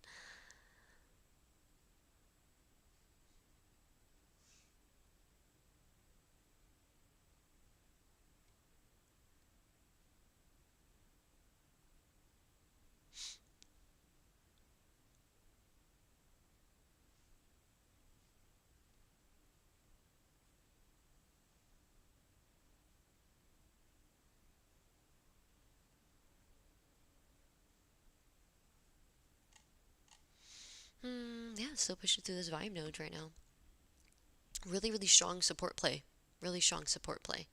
Yeah, still pushing through this volume node right now. Really, really strong support play. Really strong support play.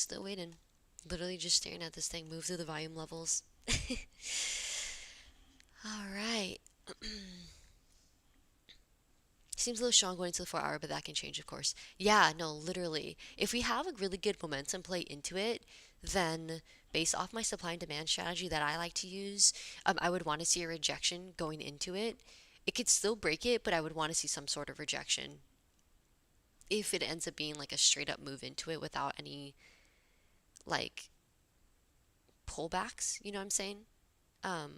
Still waiting. Literally just staring at this thing move through the volume levels. All right. Seems a little strong going to the 4 hour, but that can change, of course. Yeah, no, literally. If we have a really good momentum play into it, then based off my supply and demand strategy that I like to use, I would want to see a rejection going into it. It could still break it, but I would want to see some sort of rejection if it ends up being like a straight up move into it without any like pullbacks. You know what I'm saying? Um,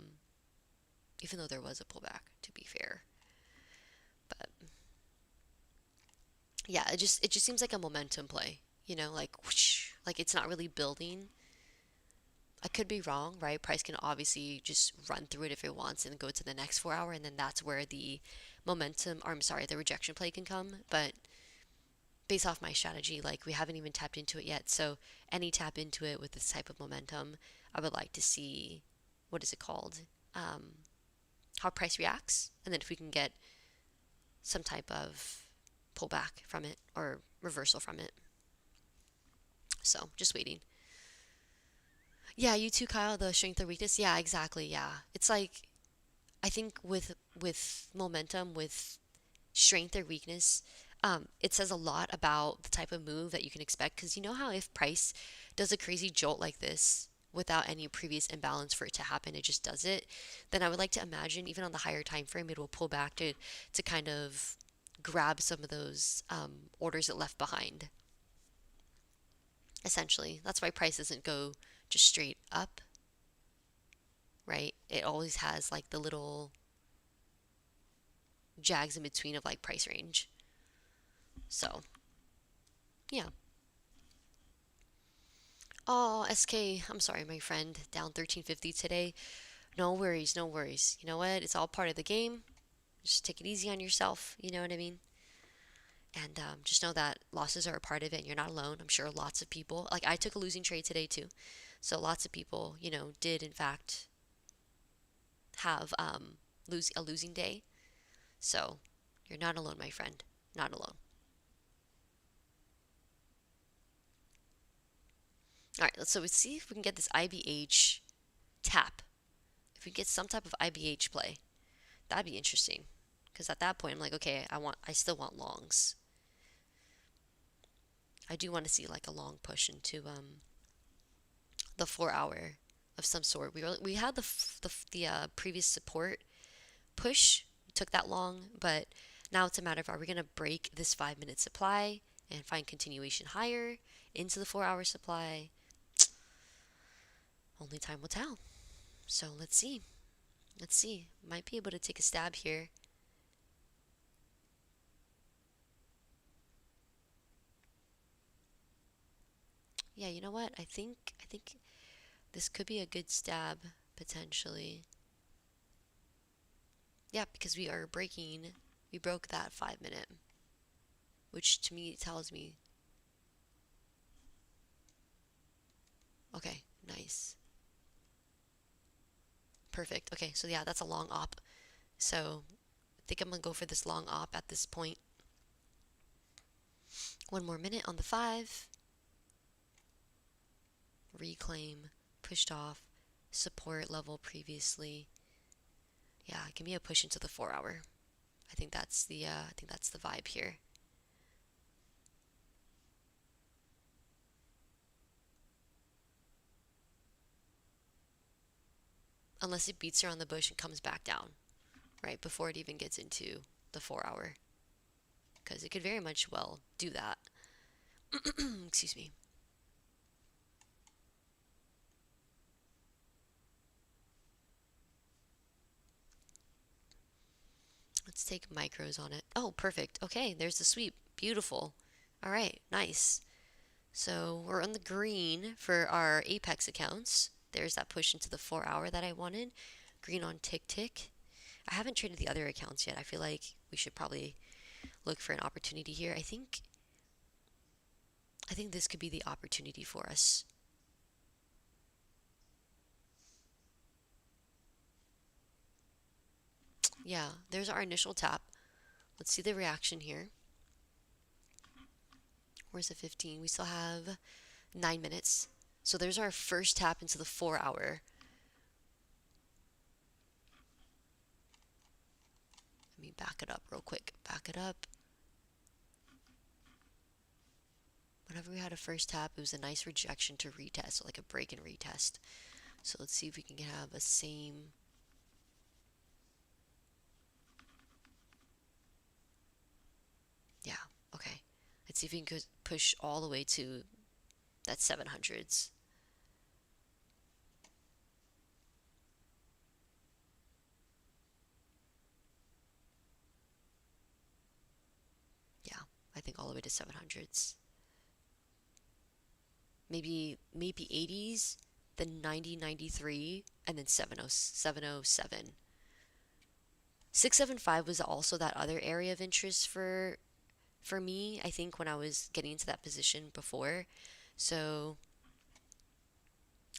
Even though there was a pullback, to be fair, but yeah, it just seems like a momentum play. Like whoosh, like it's not really building. I could be wrong, right? Price can obviously just run through it if it wants and go to the next 4 hour, and then that's where the momentum, or I'm sorry, the rejection play can come. But based off my strategy, like we haven't even tapped into it yet. So any tap into it with this type of momentum, I would like to see, what is it called? How price reacts, and then if we can get some type of pullback from it or reversal from it. So just waiting. Yeah, you too, Kyle. The strength or weakness. Yeah, exactly. Yeah, it's like I think with momentum, with strength or weakness, it says a lot about the type of move that you can expect. Because you know how if price does a crazy jolt like this without any previous imbalance for it to happen, it just does it. Then I would like to imagine even on the higher time frame, it will pull back to kind of grab some of those orders it left behind. Essentially, that's why price doesn't go just straight up, right? It always has like the little jags in between of like price range. So, yeah. Oh, SK, I'm sorry, my friend. Down 1350 today. No worries, no worries. You know what? It's all part of the game. Just take it easy on yourself. You know what I mean? And just know that losses are a part of it and you're not alone. I'm sure lots of people, like I took a losing trade today too. So lots of people, did in fact have lose a losing day. So you're not alone, my friend. Not alone. All right, so let's see if we can get this IBH tap. If we get some type of IBH play, that'd be interesting. Because at that point, I'm like, okay, I still want longs. I do want to see like a long push into the 4 hour of some sort. We had the previous support push, took that long, but now it's a matter of, are we going to break this 5 minute supply and find continuation higher into the 4 hour supply? Only time will tell. So let's see. Let's see. Might be able to take a stab here. Yeah, you know what? I think this could be a good stab potentially. Yeah, because we broke that 5 minute, which to me tells me, okay, nice. Perfect. Okay, so yeah, that's a long op. So I think I'm gonna go for this long op at this point. One more minute on the 5. Reclaim, pushed off, support level previously. Yeah, give me a push into the 4 hour. I think that's the vibe here. Unless it beats around the bush and comes back down, right, before it even gets into the 4 hour. Because it could very much well do that. Excuse me. Let's take micros on it. Oh, perfect. Okay, there's the sweep. Beautiful. All right, nice. So we're on the green for our Apex accounts. There's that push into the 4 hour that I wanted. Green on tick tick. I haven't traded the other accounts yet. I feel like we should probably look for an opportunity here. I think this could be the opportunity for us. Yeah, there's our initial tap. Let's see the reaction here. Where's the 15? We still have 9 minutes. So there's our first tap into the 4 hour. Let me back it up real quick. Back it up. Whenever we had a first tap, it was a nice rejection to retest, so like a break and retest. So let's see if we can have a same. Yeah, okay. Let's see if we can push all the way to that 700s. Yeah, I think all the way to 700s. Maybe 80s, then 90, 93, and then 707. 675 was also that other area of interest for me, I think, when I was getting into that position before. So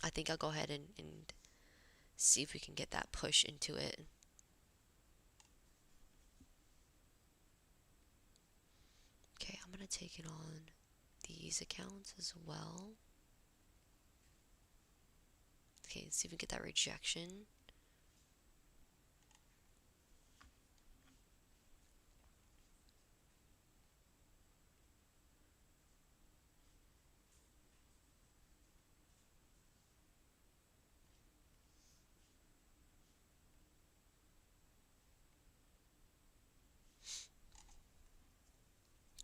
I think I'll go ahead and see if we can get that push into it. Okay, I'm going to take it on these accounts as well. Okay, let's see if we can get that rejection.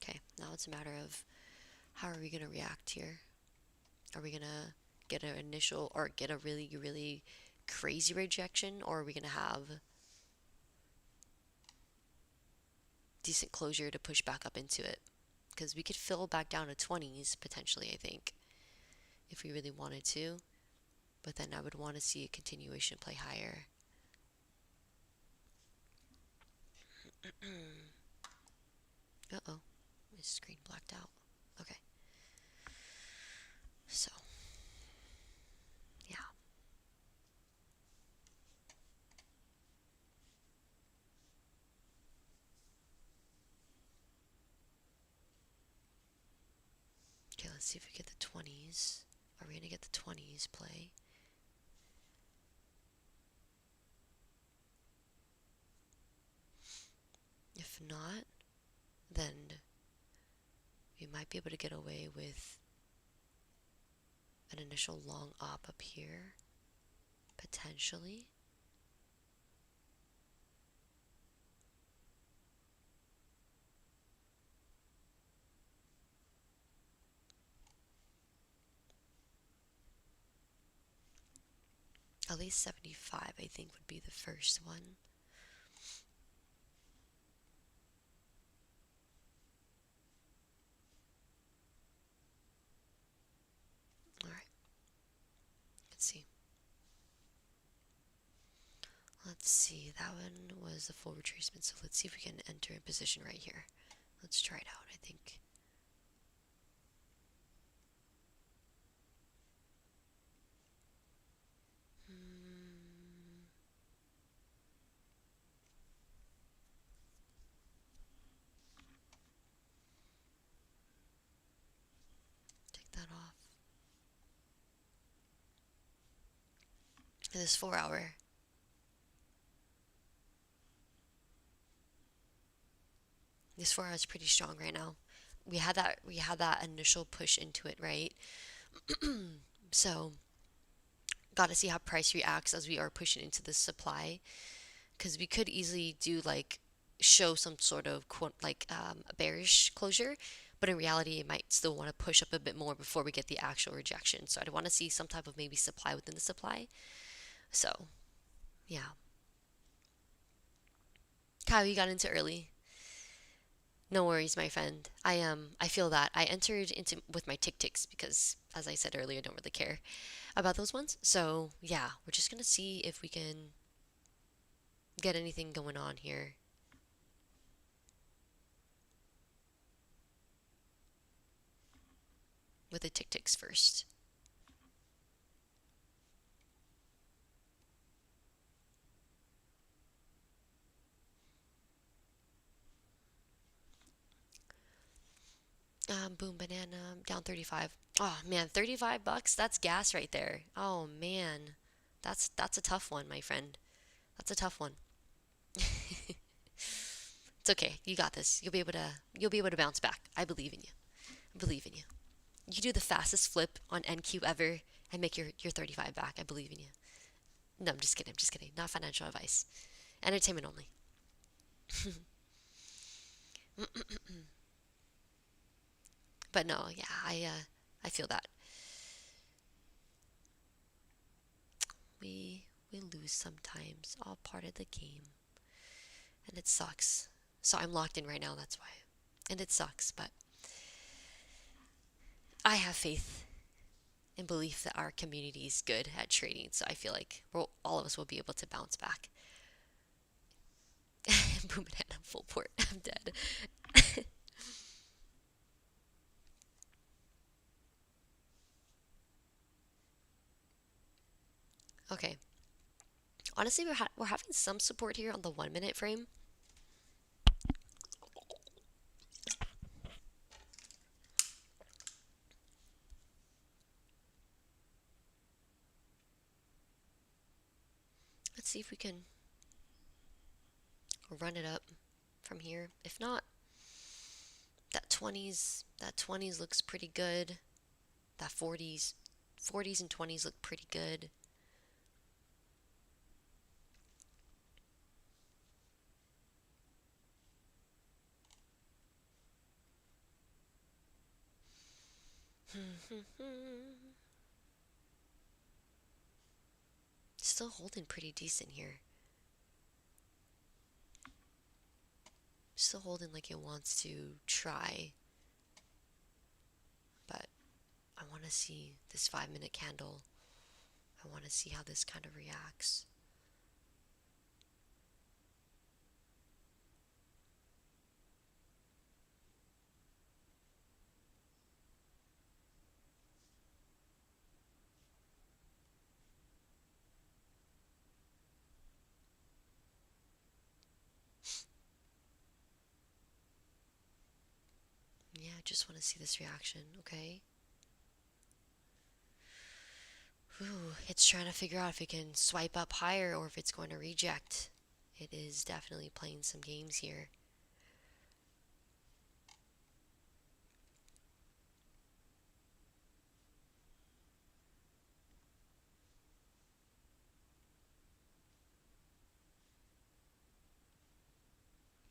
Okay, now it's a matter of how are we going to react here? Are we going to get an initial or get a really, really crazy rejection, or are we going to have decent closure to push back up into it? Because we could fill back down to 20s potentially, I think, if we really wanted to. But then I would want to see a continuation play higher. Uh-oh, my screen blacked out. Okay. So, yeah. Okay, let's see if we get the 20s. Are we going to get the 20s play? If not, then we might be able to get away with an initial long op up here, potentially. At least 75, I think, would be the first one. Alright, let's see. Let's see, that one was the full retracement, so let's see if we can enter a position right here. Let's try it out, I think. Take that off. This 4 hour. This 4 hour is pretty strong right now. We had that initial push into it, right? So gotta see how price reacts as we are pushing into the supply, because we could easily do like show some sort of quote like a bearish closure, but in reality it might still want to push up a bit more before we get the actual rejection. So I'd want to see some type of maybe supply within the supply. So yeah, Kyle, you got into early. No worries, my friend. I feel that I entered into with my tick ticks because, as I said earlier, I don't really care about those ones. So yeah, we're just gonna see if we can get anything going on here. With the tick ticks first. Boom, banana, down 35. Oh man, 35 bucks? That's gas right there. Oh man. That's a tough one, my friend. That's a tough one. It's okay. You got this. You'll be able to bounce back. I believe in you. I believe in you. You do the fastest flip on NQ ever and make your 35 back. I believe in you. No, I'm just kidding. I'm just kidding. Not financial advice. Entertainment only. But no, yeah, I feel that. We lose sometimes. All part of the game. And it sucks. So I'm locked in right now, that's why. And it sucks, but I have faith and belief that our community is good at trading. So I feel like all of us will be able to bounce back. Boom banana full port. I'm dead. Okay. Honestly, we're having some support here on the 1 minute frame. Let's see if we can run it up from here. If not, that 20s looks pretty good. That 40s and 20s look pretty good. Still holding pretty decent here. Still holding like it wants to try, but I want to see this 5 minute candle. I want to see how this kind of reacts. Yeah, I just want to see this reaction, okay? Ooh, it's trying to figure out if it can swipe up higher or if it's going to reject. It is definitely playing some games here.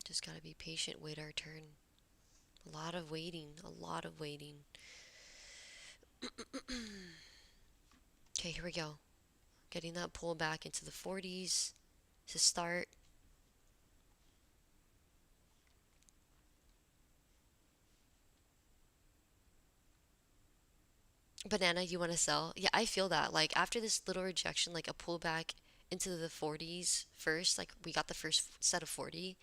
Just gotta be patient, wait our turn. A lot of waiting, a lot of waiting. Okay, here we go. Getting that pull back into the 40s to start. Banana, you want to sell? Yeah, I feel that. Like after this little rejection, like a pullback into the 40s first, like we got the first set of 40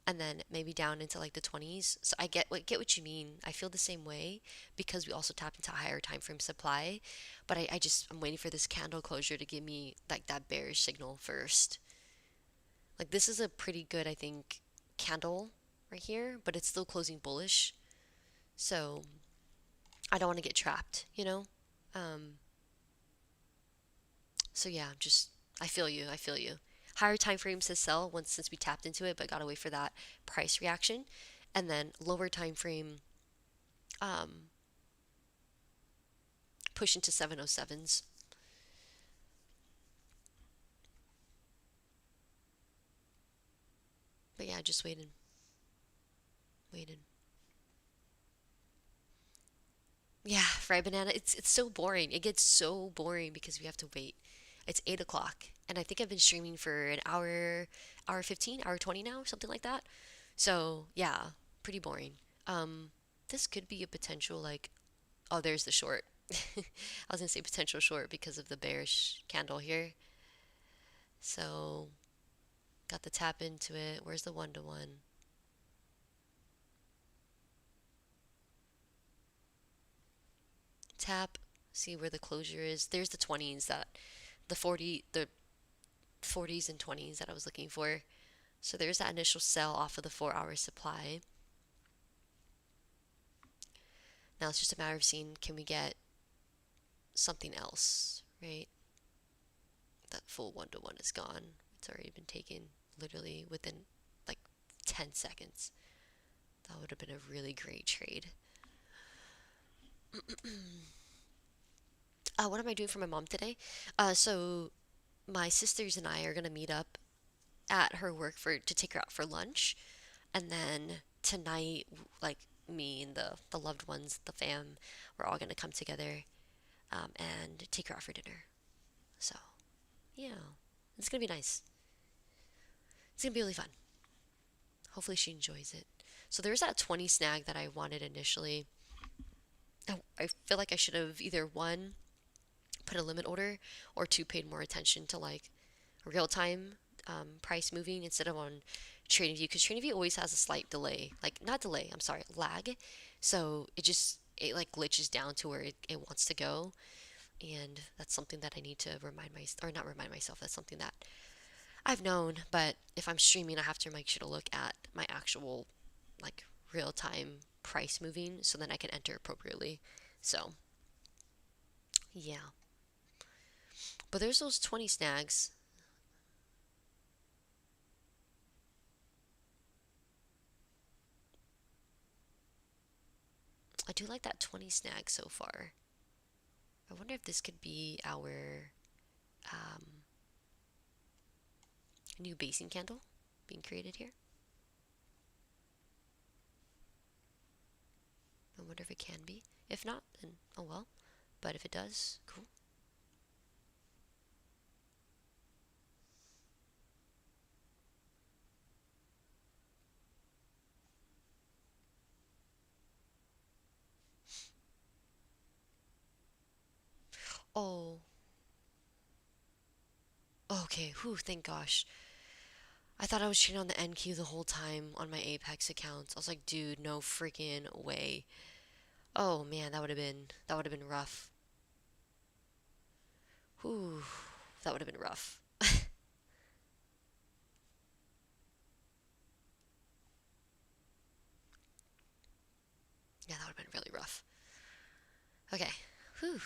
and then maybe down into like the 20s. So I get what you mean. I feel the same way because we also tapped into higher time frame supply, but I'm waiting for this candle closure to give me like that bearish signal first. Like this is a pretty good, I think, candle right here, but it's still closing bullish. So I don't want to get trapped, you know? Um, so yeah, just I feel you. I feel you. Higher time frames to sell once since we tapped into it, but gotta wait for that price reaction, and then lower time frame um, push into 707s. But yeah, just waiting, waiting. Yeah, fried banana. It's so boring. It gets so boring because we have to wait. It's 8 o'clock, and I think I've been streaming for an hour, hour 15, hour 20 now, something like that. So yeah, pretty boring. Um, this could be a potential like, oh, there's the short. I was gonna say potential short because of the bearish candle here. So got the tap into it. Where's the 1 to 1? Tap. See where the closure is. There's the 20s that the 40s and 20s that I was looking for. So there's that initial sell off of the 4 hour supply. Now it's just a matter of seeing, can we get something else, right? That full 1-to-1 is gone. It's already been taken literally within like 10 seconds. That would have been a really great trade. What am I doing for my mom today? So my sisters and I are gonna meet up at her work to take her out for lunch, and then tonight, like me and the loved ones, the fam, we're all gonna come together and take her out for dinner. So yeah, it's gonna be nice. It's gonna be really fun. Hopefully she enjoys it. So there's that 20 snag that I wanted initially. I feel like I should have either one put a limit order or two paid more attention to like real time price moving instead of on TradingView, because TradingView always has a slight delay, like not delay, I'm sorry, lag. So it like glitches down to where it wants to go, and that's something that I need to remind myself, or not remind myself. That's something that I've known, but if I'm streaming, I have to make sure to look at my actual like real time price moving so then I can enter appropriately. So yeah, but there's those 20 snags. I do like that 20 snag so far. I wonder if this could be our um, new basing candle being created here. I wonder if it can be. If not, then oh well. But if it does, cool. Oh, okay. Whew, thank gosh. I thought I was trading on the NQ the whole time on my Apex accounts. I was like, dude, no freaking way. Oh man, that would have been rough. Whew, that would have been rough. Yeah, that would have been really rough. Okay. Whew.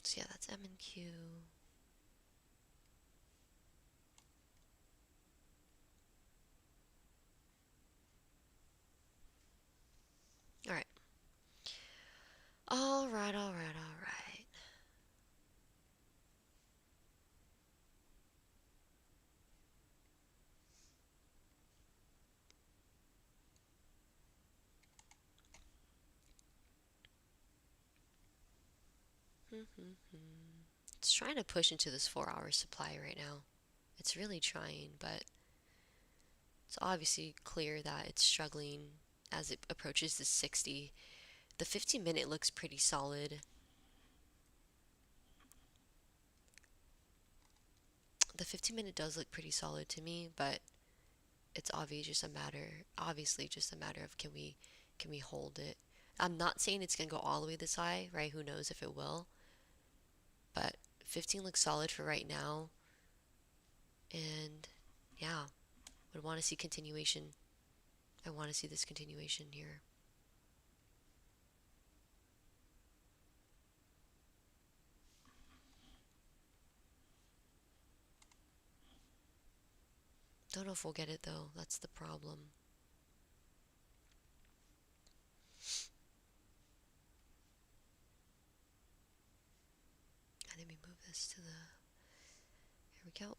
So yeah, that's M and Q. All right. All right, all right, all right. It's trying to push into this 4 hour supply right now. It's really trying, but it's obviously clear that it's struggling as it approaches the 60. The 15-minute looks pretty solid. The 15-minute does look pretty solid to me, but it's obviously just a matter of can we hold it. I'm not saying it's gonna go all the way this high, right? Who knows if it will, but 15 looks solid for right now, and yeah, would want to see continuation. I want to see this continuation here. Don't know if we'll get it though. That's the problem. And let me move this to the. Here we go.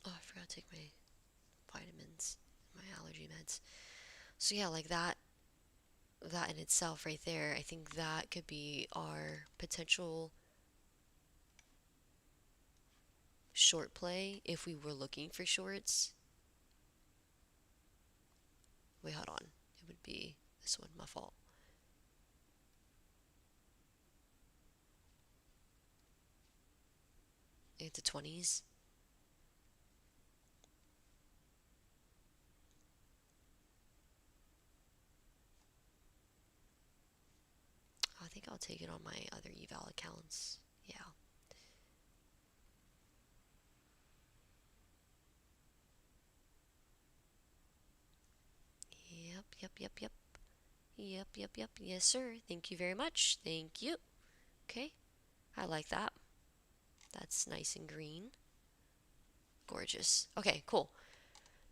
Oh, I forgot to take my vitamins, my allergy meds. So yeah, like that in itself right there, I think that could be our potential short play if we were looking for shorts. Wait, hold on. It would be this one, my fault. Into 20s. think I'll take it on my other eval accounts. Yeah. Yep, yep, yep, yep. Yep, yep, yep. Yes, sir. Thank you very much. Thank you. Okay. I like that. That's nice and green. Gorgeous. Okay, cool.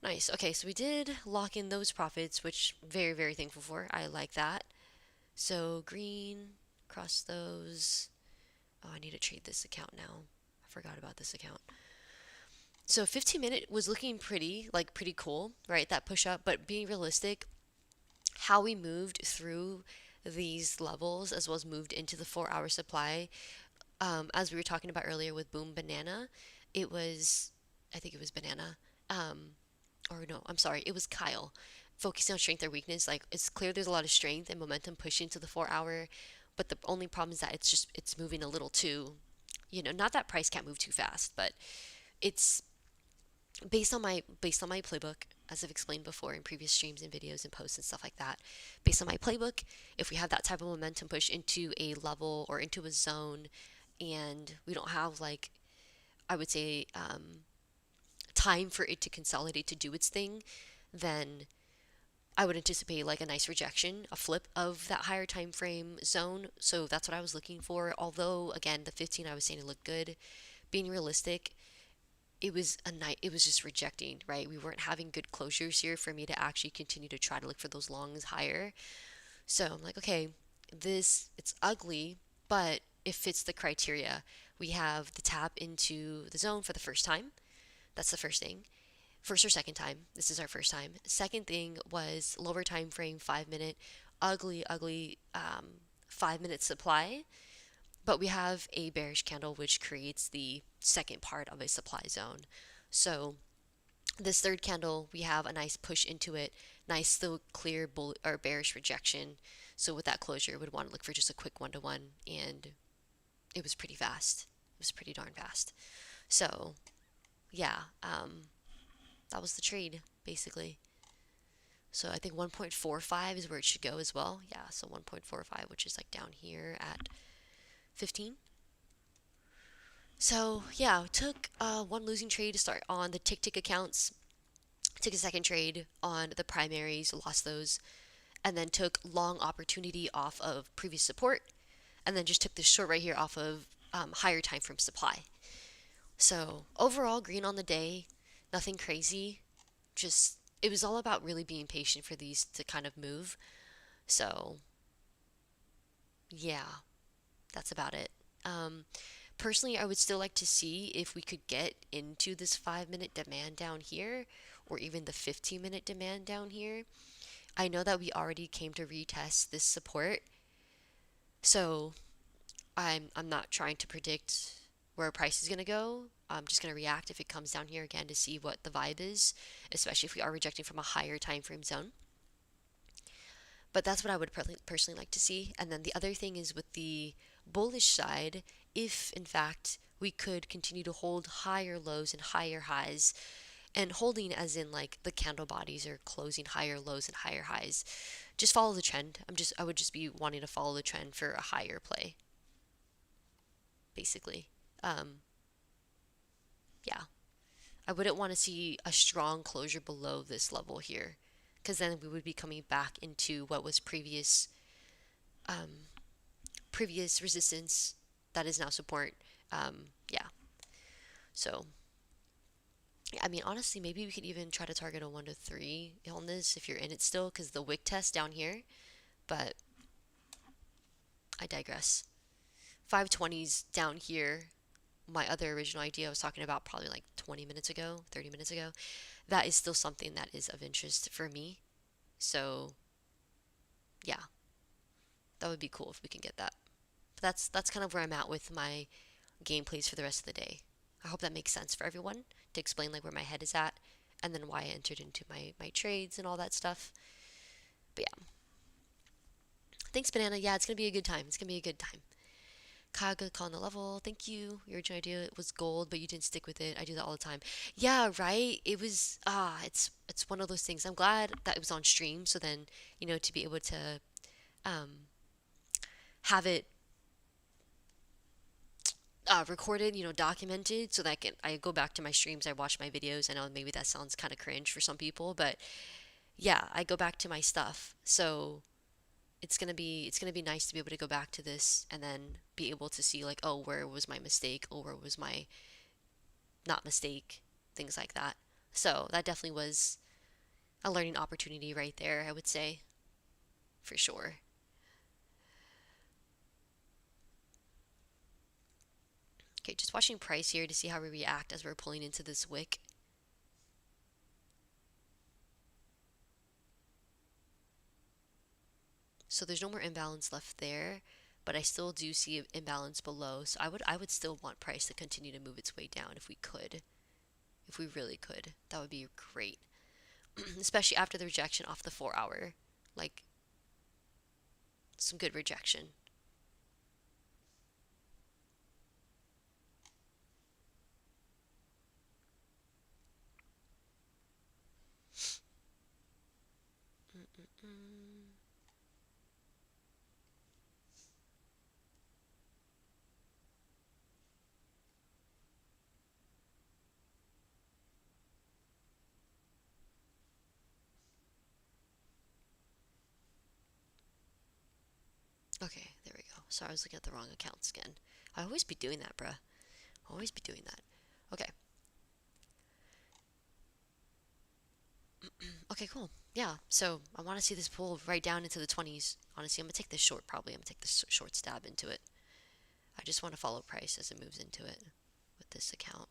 Nice. Okay, so we did lock in those profits, which very, very thankful for. I like that. So green, cross those. Oh, I need to trade this account now. I forgot about this account. So 15-minute was looking pretty, like pretty cool, right? That push up, but being realistic, how we moved through these levels as well as moved into the 4 hour supply, as we were talking about earlier with Boom Banana, it was, I think it was Banana, um, or no, I'm sorry, it was Kyle, focusing on strength or weakness. Like it's clear there's a lot of strength and momentum pushing to the 4 hour, but the only problem is that it's moving a little too, not that price can't move too fast, but it's based on my playbook, as I've explained before in previous streams and videos and posts and stuff like that. Based on my playbook, if we have that type of momentum push into a level or into a zone, and we don't have like, I would say, time for it to consolidate to do its thing, then I would anticipate like a nice rejection, a flip of that higher time frame zone. So that's what I was looking for. Although again, the 15 I was saying it looked good. Being realistic, it was a night. It was just rejecting, right? We weren't having good closures here for me to actually continue to try to look for those longs higher. So I'm like, okay, it's ugly, but it fits the criteria. We have the tap into the zone for the first time. That's the first thing. First or second time. This is our first time. Second thing was lower time frame, 5 minute, ugly, ugly 5 minute supply. But we have a bearish candle which creates the second part of a supply zone. So this third candle, we have a nice push into it, nice still clear bull or bearish rejection. So with that closure, would want to look for just a quick 1-to-1, and it was pretty fast. It was pretty darn fast. So yeah, that was the trade basically. So I think 1.45 is where it should go as well. Yeah, so 1.45, which is like down here at 15. So yeah, took one losing trade to start on the tick tick accounts. Took a second trade on the primaries, lost those, and then took long opportunity off of previous support, and then just took this short right here off of higher time frame supply. So overall, green on the day, nothing crazy. Just it was all about really being patient for these to kind of move. So yeah, that's about it. Um, Personally, I would still like to see if we could get into this 5 minute demand down here, or even the 15-minute demand down here. I know that we already came to retest this support, so I'm not trying to predict where price is gonna go. I'm just gonna react if it comes down here again to see what the vibe is, especially if we are rejecting from a higher time frame zone. But that's what I would personally like to see. And then the other thing is with the bullish side, if in fact we could continue to hold higher lows and higher highs, and holding as in like the candle bodies are closing higher lows and higher highs, just follow the trend. I would just be wanting to follow the trend for a higher play, basically. Um, yeah, I wouldn't want to see a strong closure below this level here, because then we would be coming back into what was um, previous resistance that is now support. Yeah. So, I mean, honestly, maybe we could even try to target a 1 to 3 on this if you're in it still, because the wick test down here. But I digress. 520s down here. My other original idea I was talking about probably like 20 minutes ago, 30 minutes ago. That is still something that is of interest for me. So, yeah, that would be cool if we can get that. But that's kind of where I'm at with my gameplays for the rest of the day. I hope that makes sense for everyone to explain like where my head is at and then why I entered into my trades and all that stuff. But yeah. Thanks, Banana. Yeah, it's gonna be a good time. It's gonna be a good time. Kaga calling the level. Thank you. Your original idea was gold, but you didn't stick with it. I do that all the time. Yeah, right. It was it's one of those things. I'm glad that it was on stream, so then, to be able to um have it recorded, documented, so that I go back to my streams, I watch my videos. I know maybe that sounds kind of cringe for some people, but yeah, I go back to my stuff. So it's gonna be nice to be able to go back to this and then be able to see like, oh, where was my mistake, or where was my not mistake, things like that. So that definitely was a learning opportunity right there, I would say, for sure. Okay, just watching price here to see how we react as we're pulling into this wick. So there's no more imbalance left there, but I still do see an imbalance below. So I would still want price to continue to move its way down if we could. If we really could. That would be great. Especially after the rejection off the 4 hour. Like some good rejection. Mm-mm-mm. Okay, there we go. Sorry, I was looking at the wrong accounts again. I always be doing that, bruh. Always be doing that. Okay. Okay, cool. Yeah, so I want to see this pull right down into the 20s. Honestly, I'm going to take this short probably. I'm going to take this short stab into it. I just want to follow price as it moves into it with this account.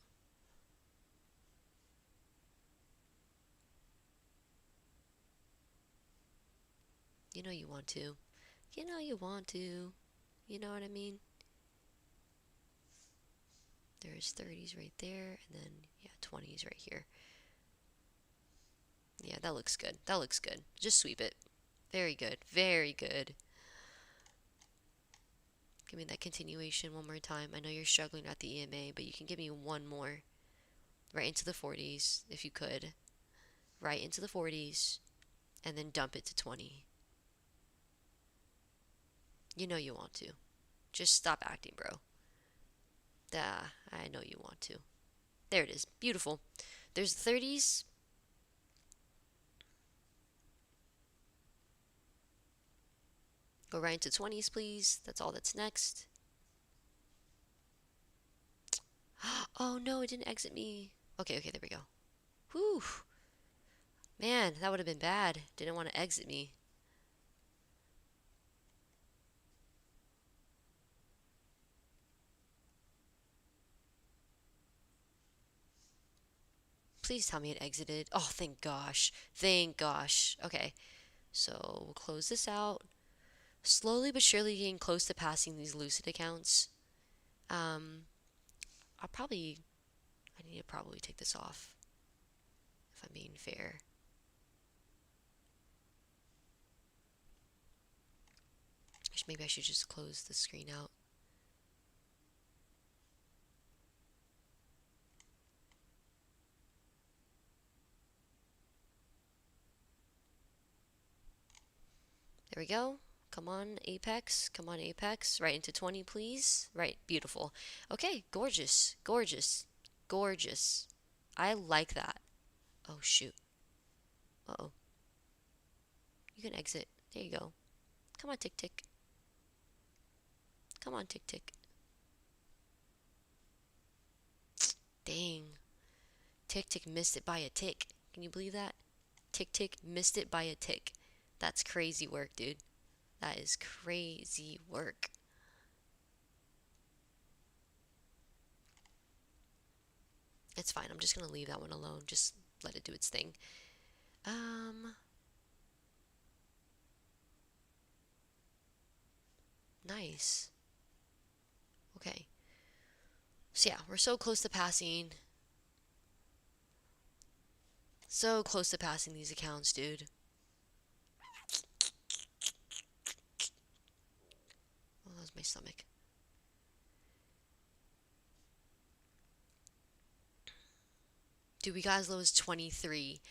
You know you want to. You know you want to. You know what I mean? There's 30s right there, and then, yeah, 20s right here. Yeah, that looks good. That looks good. Just sweep it. Very good. Very good. Give me that continuation one more time. I know you're struggling at the EMA, but you can give me one more. Right into the 40s, if you could. Right into the 40s, and then dump it to 20. You know you want to. Just stop acting, bro. I know you want to. There it is. Beautiful. There's the 30s. Go right into 20s, please. That's all that's next. Oh no, it didn't exit me. Okay, okay, there we go. Whew. Man, that would have been bad. Didn't want to exit me. Please tell me it exited. Oh, thank gosh. Thank gosh. Okay, so we'll close this out. Slowly but surely getting close to passing these lucid accounts. Um, I need to probably take this off if I'm being fair. Maybe I should just close the screen out. There we go. Come on, Apex. Come on, Apex. Right into 20, please. Right, beautiful. Okay, gorgeous. Gorgeous. Gorgeous. I like that. Oh, shoot. Uh-oh. You can exit. There you go. Come on, tick tick. Come on, tick tick. Dang. Tick tick missed it by a tick. Can you believe that? Tick tick missed it by a tick. That's crazy work, dude. That is crazy work. It's fine. I'm just gonna leave that one alone. Just let it do its thing. Um, nice. Okay. So yeah, we're so close to passing. So close to passing these accounts, dude. Oh, that was my stomach. Dude, we got as low as 23.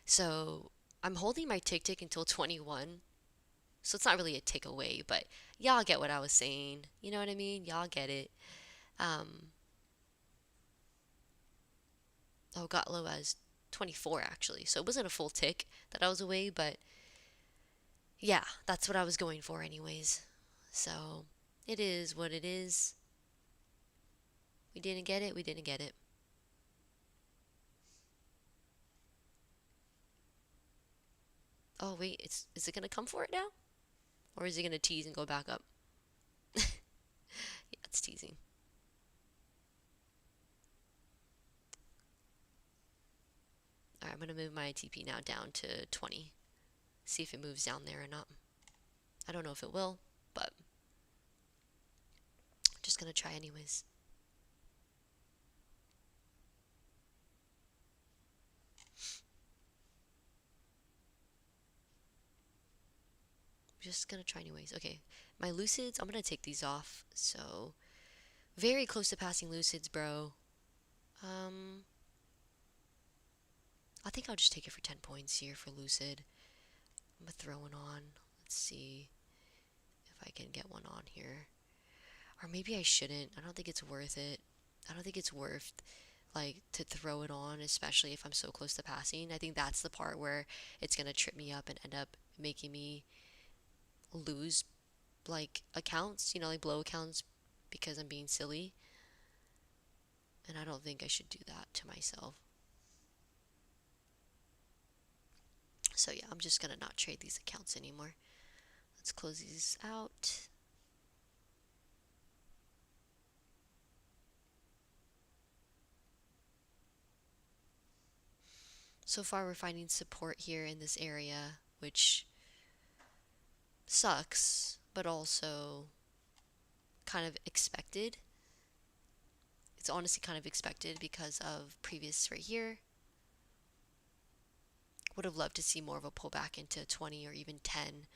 So I'm holding my tick tick until 21. So it's not really a takeaway, but y'all get what I was saying. You know what I mean? Y'all get it. Um, oh, got low as 24 actually. So it wasn't a full tick that I was away, but yeah, that's what I was going for anyways. So it is what it is. We didn't get it. We didn't get it. Oh wait, is it gonna come for it now? Or is it gonna tease and go back up? Yeah, it's teasing. Alright, I'm gonna move my TP now down to 20. See if it moves down there or not. I don't know if it will, but just gonna try anyways. Just gonna try anyways. Okay, my lucids, I'm gonna take these off. So, very close to passing lucids, bro. Um, I think I'll just take it for 10 points here for lucid. I'm gonna throw one on. Let's see if I can get one on here. Or maybe I shouldn't. I don't think it's worth it. I don't think it's worth like to throw it on, especially if I'm so close to passing. I think that's the part where it's gonna trip me up and end up making me lose like accounts, like blow accounts because I'm being silly. And I don't think I should do that to myself. So yeah, I'm just gonna not trade these accounts anymore. Let's close these out. So far we're finding support here in this area, which sucks, but also kind of expected. It's honestly kind of expected because of previous right here. Would have loved to see more of a pullback into 20 or even 10.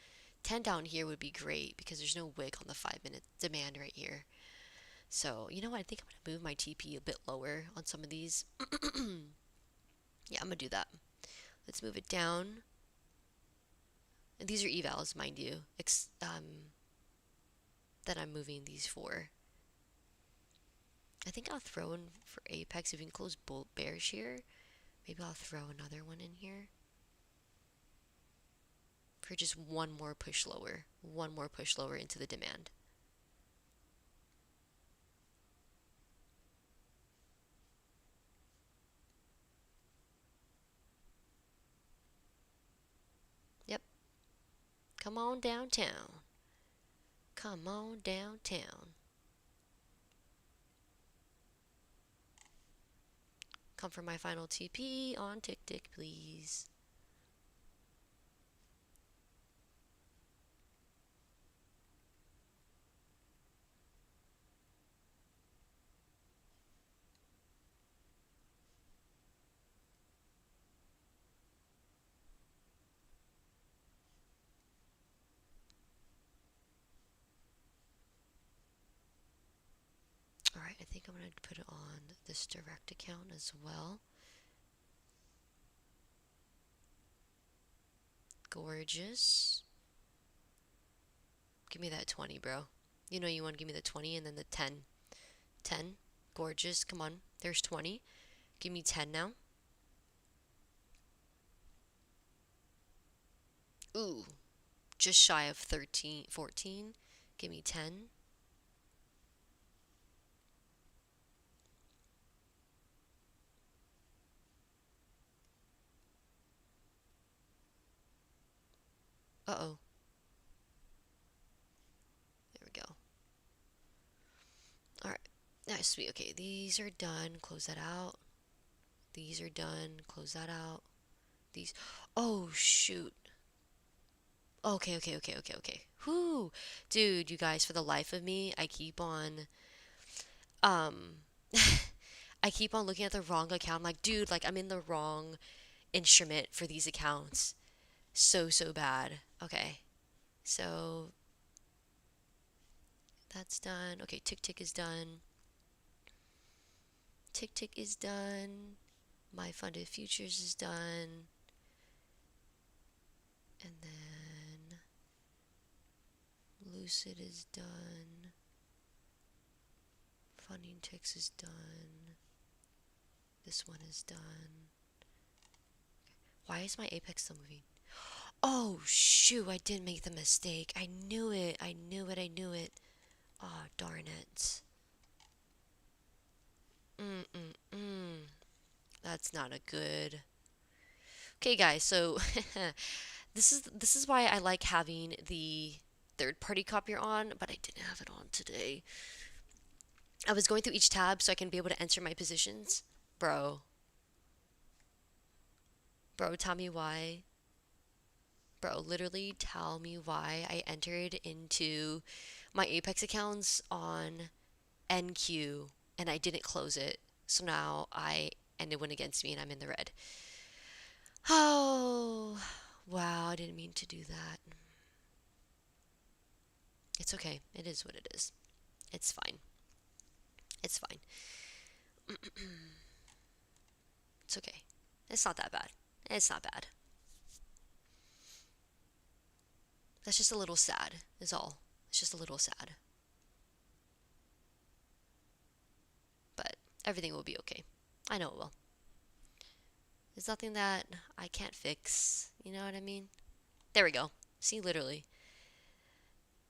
10 down here would be great because there's no wick on the 5-minute demand right here. So, you know what? I think I'm going to move my TP a bit lower on some of these. Yeah, I'm going to do that. Let's move it down. And these are evals, mind you, that I'm moving these for. I think I'll throw in for Apex. If we can close both bears here, maybe I'll throw another one in here. For just one more push lower. One more push lower into the demand. Yep. Come on downtown. Come on downtown. Come for my final TP on tick tick, please. Alright, I think I'm going to put it on this direct account as well. Gorgeous. Give me that 20, bro. You know you want to give me the 20 and then the 10. 10. Gorgeous. Come on. There's 20. Give me 10 now. Ooh. Just shy of 13, 14. Give me 10. Uh-oh. There we go. Alright. Nice, sweet. Okay, these are done. Close that out. These are done. Close that out. These. Oh, shoot. Okay. Whoo. Dude, you guys, for the life of me, I keep on, um, I keep on looking at the wrong account. I'm like, dude, like, I'm in the wrong instrument for these accounts. So bad. Okay. So, that's done. Okay, tick tick is done. Tick tick is done. My funded futures is done. And then Lucid is done. Funding ticks is done. This one is done. Why is my apex still moving? Oh, shoot, I did make the mistake. I knew it. I knew it. I knew it. Oh, darn it. That's not a good. Okay, guys, so this is why I like having the third party copier on, but I didn't have it on today. I was going through each tab so I can be able to enter my positions. Bro. Bro, tell me why. Bro, literally tell me why I entered into my Apex accounts on NQ and I didn't close it. So now and it went against me and I'm in the red. Oh, wow, I didn't mean to do that. It's okay. It is what it is. It's fine. It's fine. It's okay. It's not that bad. It's not bad. That's just a little sad, is all. It's just a little sad. But everything will be okay. I know it will. There's nothing that I can't fix. You know what I mean? There we go. See, literally.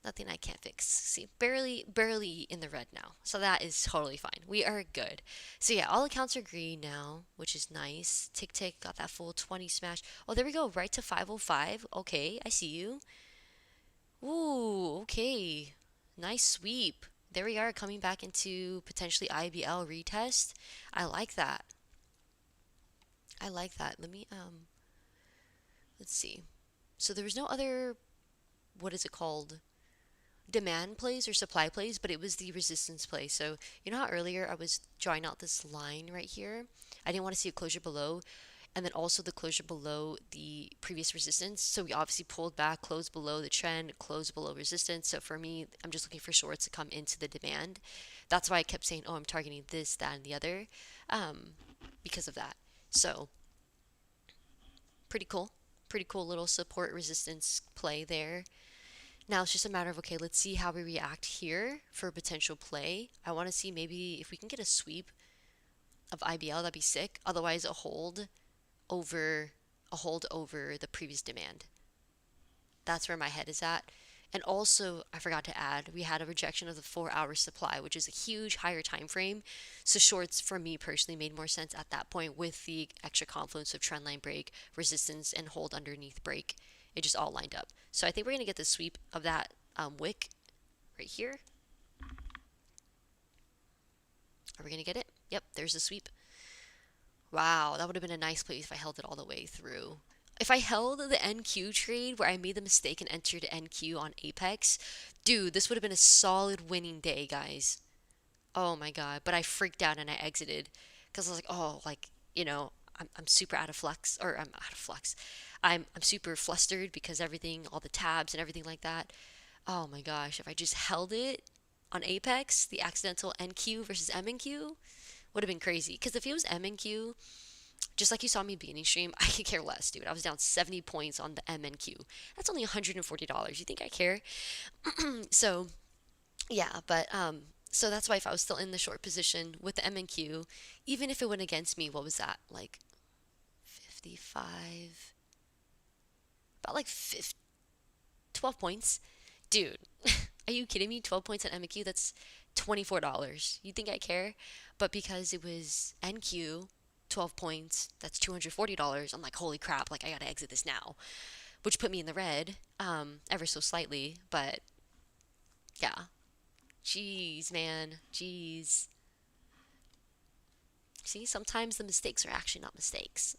Nothing I can't fix. See, barely in the red now. So that is totally fine. We are good. So yeah, all accounts are green now, which is nice. Tick Tick got that full 20 smash. Oh, there we go. Right to 505. Okay, I see you. Ooh, okay. Nice sweep. There we are, coming back into potentially IBL retest. I like that. I like that. Let's see. So there was no other, what is it called? Demand plays or supply plays, but it was the resistance play. So you know how earlier I was drawing out this line right here? I didn't want to see a closure below, and then also the closure below the previous resistance. So we obviously pulled back, closed below the trend, closed below resistance. So for me, I'm just looking for shorts to come into the demand. That's why I kept saying, oh, I'm targeting this, that, and the other, because of that. So pretty cool. Pretty cool little support resistance play there. Now it's just a matter of, okay, let's see how we react here for potential play. I want to see maybe if we can get a sweep of IBL, that'd be sick. Otherwise, over a hold over the previous demand. That's where my head is at. And also, I forgot to add, we had a rejection of the 4-hour supply, which is a huge higher time frame. So shorts for me personally made more sense at that point with the extra confluence of trendline break, resistance, and hold underneath break. It just all lined up. So I think we're going to get the sweep of that wick right here. Are we going to get it? Yep, there's the sweep. Wow, that would have been a nice play if I held it all the way through. If I held the NQ trade where I made the mistake and entered NQ on Apex, dude, this would have been a solid winning day, guys. Oh my god, but I freaked out and I exited because I was like, oh, like, I'm super out of flux, or I'm out of flux. I'm super flustered because everything, all the tabs and everything like that. Oh my gosh, if I just held it on Apex, the accidental NQ versus MNQ would have been crazy. Because if it was MNQ, just like you saw me beginning stream, I could care less, dude. I was down 70 points on the MNQ. That's only $140. You think I care? So, yeah, but so that's why if I was still in the short position with the MNQ, even if it went against me, what was that? Like 55, about like 12 points. Dude, are you kidding me? 12 points on MNQ, that's $24. You think I care? But because it was NQ, 12 points, that's $240. I'm like, holy crap, like I gotta exit this now. Which put me in the red, ever so slightly, but yeah. Jeez, man. Jeez. See, sometimes the mistakes are actually not mistakes.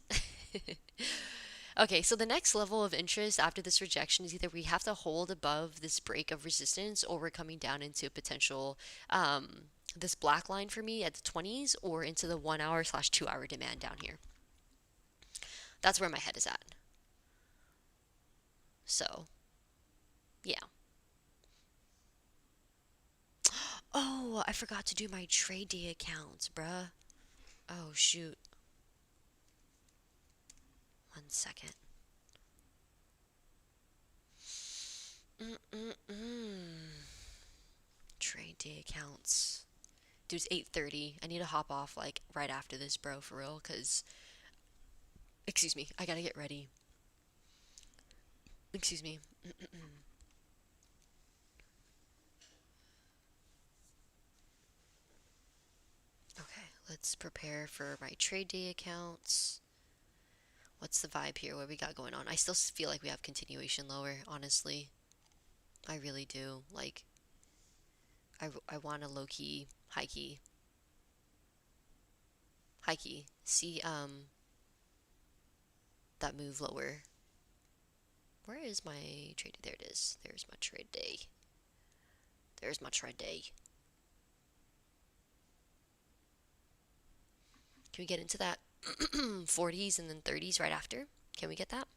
Okay, so the next level of interest after this rejection is either we have to hold above this break of resistance or we're coming down into a potential, this black line for me at the 20s or into the 1 hour/2 hour demand down here. That's where my head is at. So, yeah. Oh, I forgot to do my trade day accounts, bruh. Oh, shoot. 1 second. Mm-mm-mm. day accounts. Dude, it's 8:30. I need to hop off like right after this, bro, for real, cause excuse me, I gotta get ready. Excuse me. Okay, let's prepare for my trade day accounts. What's the vibe here? What we got going on? I still feel like we have continuation lower, honestly. I really do. Like, I want a low key, high key, high key. See, that move lower. Where is my trade? There it is. There's my trade day. There's my trade day. Can we get into that 40s and then 30s right after? Can we get that?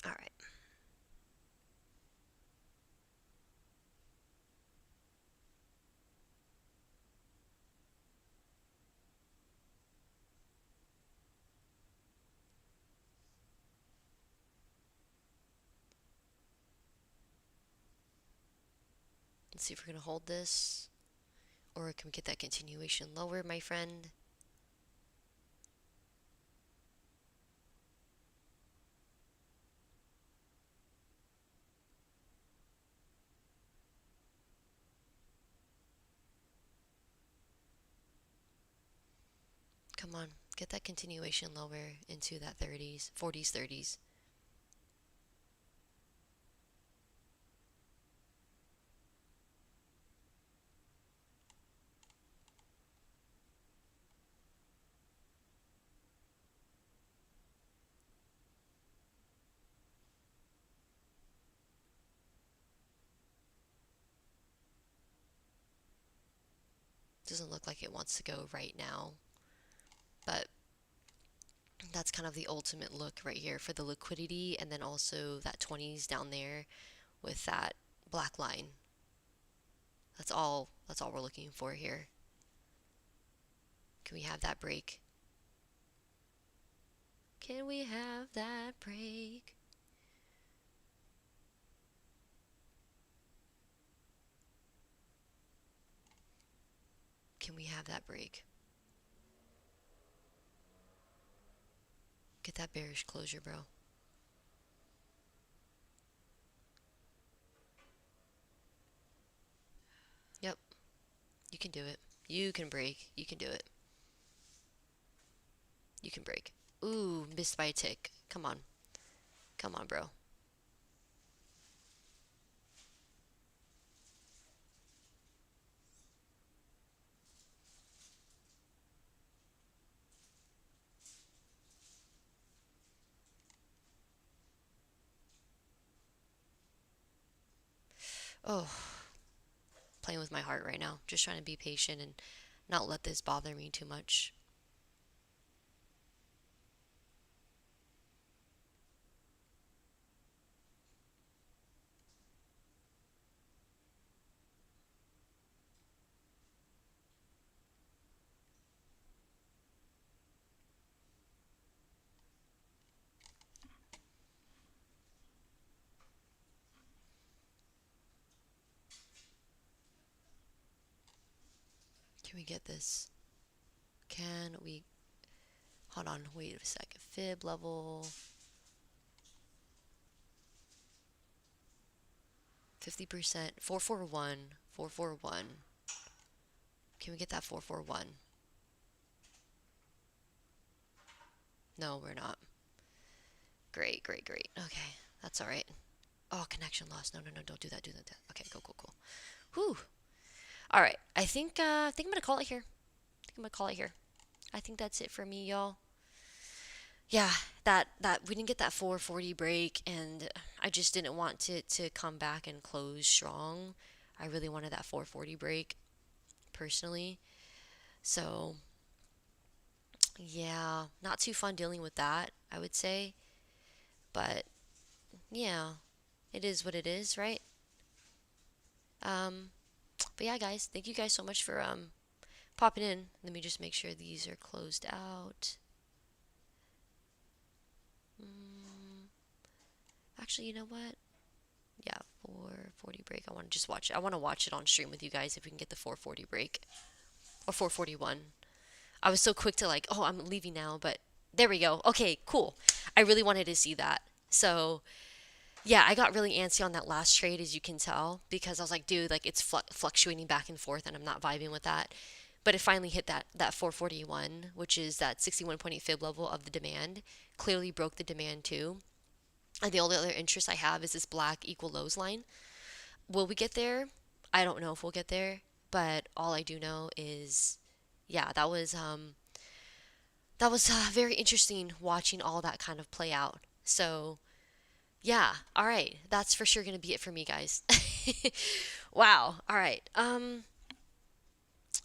All right. Let's see if we're going to hold this. Or can we get that continuation lower, my friend? Come on. Get that continuation lower into that 30s, 40s, 30s. Doesn't look like it wants to go right now. But that's kind of the ultimate look right here for the liquidity, and then also that 20s down there with that black line. That's all we're looking for here. Can we have that break? Can we have that break? Can we have that break? Get that bearish closure, bro. Yep, you can do it. You can break. You can do it. You can break. Ooh, missed by a tick. Come on. Come on, bro. Oh, playing with my heart right now. Just trying to be patient and not let this bother me too much. Can we get this? Can we... Hold on, wait a second. Fib level 50%. 441. 441. Can we get that 441? No, we're not. Great, great, great. Okay, that's all right. Oh, connection lost. No, no, no, don't do that, do that. Okay, cool, cool, cool. Whew. All right, I think I'm gonna call it here. I think I'm gonna call it here. I think that's it for me, y'all. Yeah, that we didn't get that 440 break, and I just didn't want to come back and close strong. I really wanted that 440 break personally. So, yeah, not too fun dealing with that, I would say. But Yeah, it is what it is, right? Um, but yeah, guys, thank you guys so much for popping in. Let me just make sure these are closed out. Mm, actually, you know what? Yeah, 4:40 break. I want to just watch it. I want to watch it on stream with you guys if we can get the 4:40 break or 4:41. I was so quick to like, oh, I'm leaving now, but there we go. Okay, cool. I really wanted to see that. So, yeah, I got really antsy on that last trade, as you can tell, because I was like, dude, like it's fluctuating back and forth, and I'm not vibing with that. But it finally hit that 441, which is that 61.8 fib level of the demand. Clearly broke the demand too. And the only other interest I have is this black equal lows line. Will we get there? I don't know if we'll get there, but all I do know is, yeah, that was very interesting watching all that kind of play out. So yeah, all right, that's for sure gonna be it for me, guys. Wow. All right.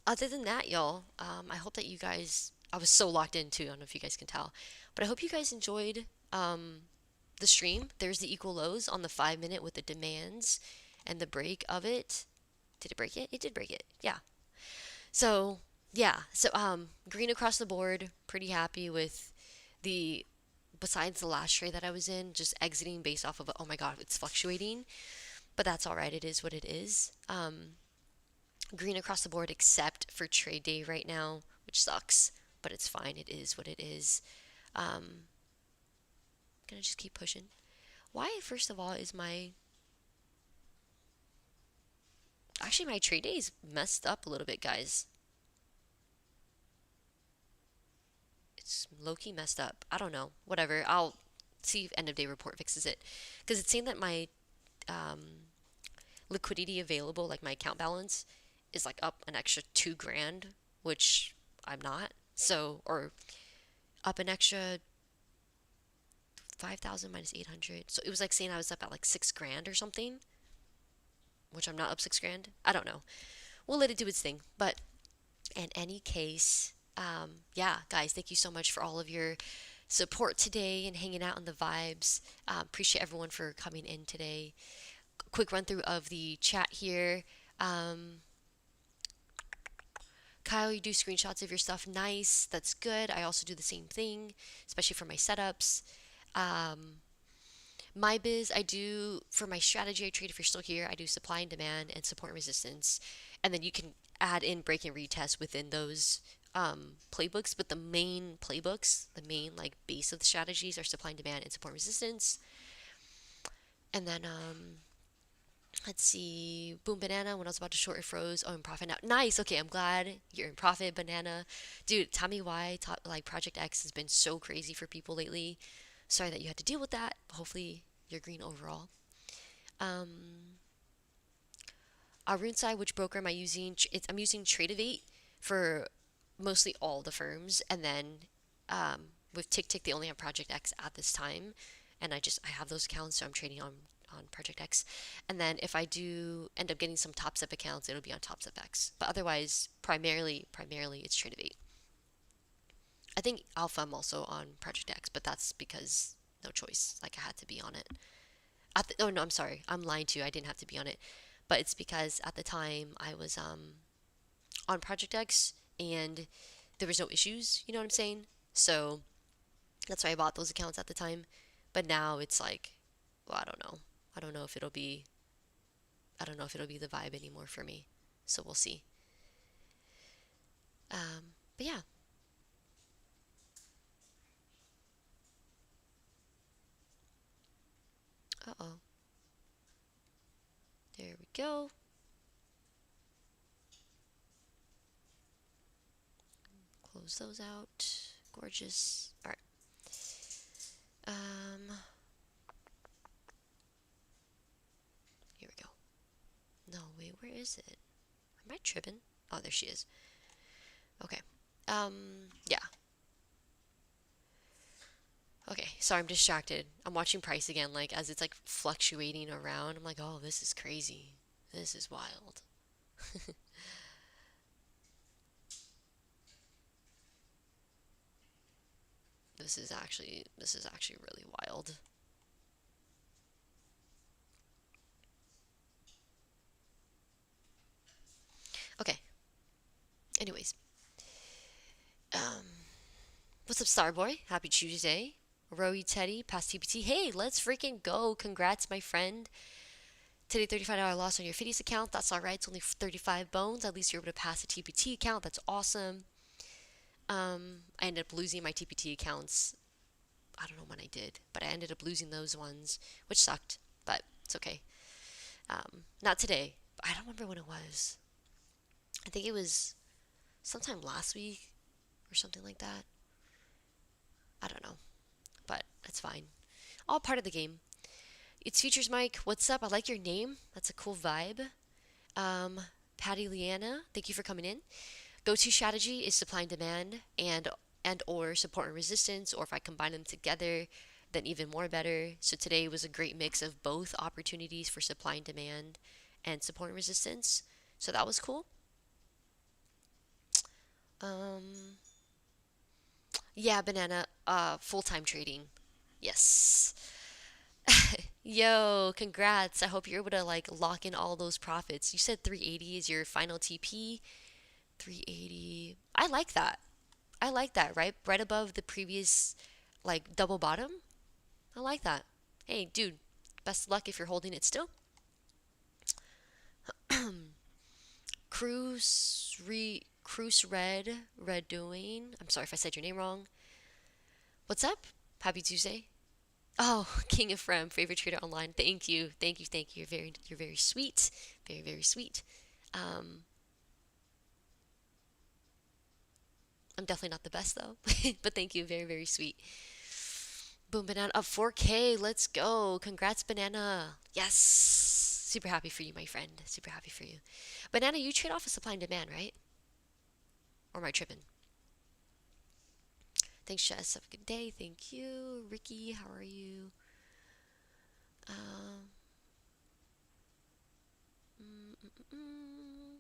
Other than that, y'all, I hope that you guys. I was so locked in too. I don't know if you guys can tell, but I hope you guys enjoyed the stream. There's the equal lows on the 5 minute with the demands and the break of it. Did it break it? It did break it. Yeah. So yeah. So green across the board. Pretty happy with the. Besides the last trade that I was in, just exiting based off of oh my god, it's fluctuating. But that's all right. It is what it is. Green across the board except for trade day right now, which sucks, but it's fine. It is what it is. Um, gonna just keep pushing. Why, first of all, is my actually my trade day is messed up a little bit, guys. It's low key messed up. I don't know. Whatever. I'll see if end of day report fixes it, because it's saying that my um, liquidity available, like my account balance, is like up an extra 2 grand, which I'm not. So, or up an extra 5,000 minus 800. So it was like saying I was up at like 6 grand or something, which I'm not up 6 grand. I don't know. We'll let it do its thing. But in any case, yeah, guys, thank you so much for all of your support today and hanging out on the vibes. Appreciate everyone for coming in today. Quick run through of the chat here. Um, Kyle, you do screenshots of your stuff. Nice. That's good. I also do the same thing, especially for my setups. Um, My biz, I do for my strategy I trade if you're still here, I do supply and demand and support and resistance. And then you can add in break and retest within those playbooks. But the main playbooks, the main like base of the strategies are supply and demand and support and resistance. And then let's see, boom banana. When I was about to short, it froze. Oh, in profit now. Nice. Okay, I'm glad you're in profit, banana. Dude, tell me why like Project X has been so crazy for people lately. Sorry that you had to deal with that. Hopefully you're green overall. Um, RuneSci, which broker am I using? I'm using Tradeovate for mostly all the firms, and then with TickTick, they only have Project X at this time, and I have those accounts, so I'm trading on Project X. And then if I do end up getting some Top Step accounts, it'll be on Top Step X. But otherwise, primarily it's Tradeovate. I think Alpha I'm also on Project X, but that's because no choice. Like I had to be on it. Oh no, I'm sorry. I'm lying to you. I didn't have to be on it, but it's because at the time I was on Project X and there was no issues. You know what I'm saying? So that's why I bought those accounts at the time. But now it's like, well, I don't know. I don't know if it'll be. I don't know if it'll be the vibe anymore for me. So we'll see. But yeah. Uh oh. There we go. Close those out. Gorgeous. All right. Here we go. No, wait, where is it? Am I tripping? Oh, there she is. Okay. Yeah. Okay, sorry, I'm distracted. I'm watching price again, like, as it's, like, fluctuating around. I'm like, oh, this is crazy. This is wild. This is actually really wild. What's up, Starboy? Happy Tuesday. Roey Teddy, past TPT. Hey, let's freaking go. Congrats, my friend. Today, $35 loss on your Fiddy's account. That's alright. It's only 35 bones. At least you're able to pass a TPT account. That's awesome. I ended up losing my TPT accounts. I don't know when I did, but I ended up losing those ones, which sucked, but it's okay. Not today. I don't remember when it was. I think it was sometime last week or something like that. I don't know, but it's fine. All part of the game. It's Futures Mike. What's up? I like your name. That's a cool vibe. Um, Patty Leanna, thank you for coming in. Go-to strategy is supply and demand and or support and resistance, or if I combine them together, then even more better. So today was a great mix of both opportunities for supply and demand and support and resistance. So that was cool. Um, yeah, banana, full-time trading. Yes. Yo, congrats. I hope you're able to like lock in all those profits. You said 380 is your final TP. 380. I like that. I like that, right? Right above the previous like double bottom. I like that. Hey, dude, best of luck if you're holding it still. Cruise Red doing. I'm sorry if I said your name wrong. What's up? Happy Tuesday. Oh, King of Frem, favorite trader online. Thank you, thank you, thank you. You're very sweet, very sweet. Um, I'm definitely not the best though, but thank you, very sweet. Boom, banana up 4K. Let's go. Congrats, banana. Yes, super happy for you, my friend. Super happy for you. Banana, you trade off of supply and demand, right? Or am I tripping? Thanks, Jess. Have a good day. Thank you, Ricky. How are you? Um, mm, mm, mm.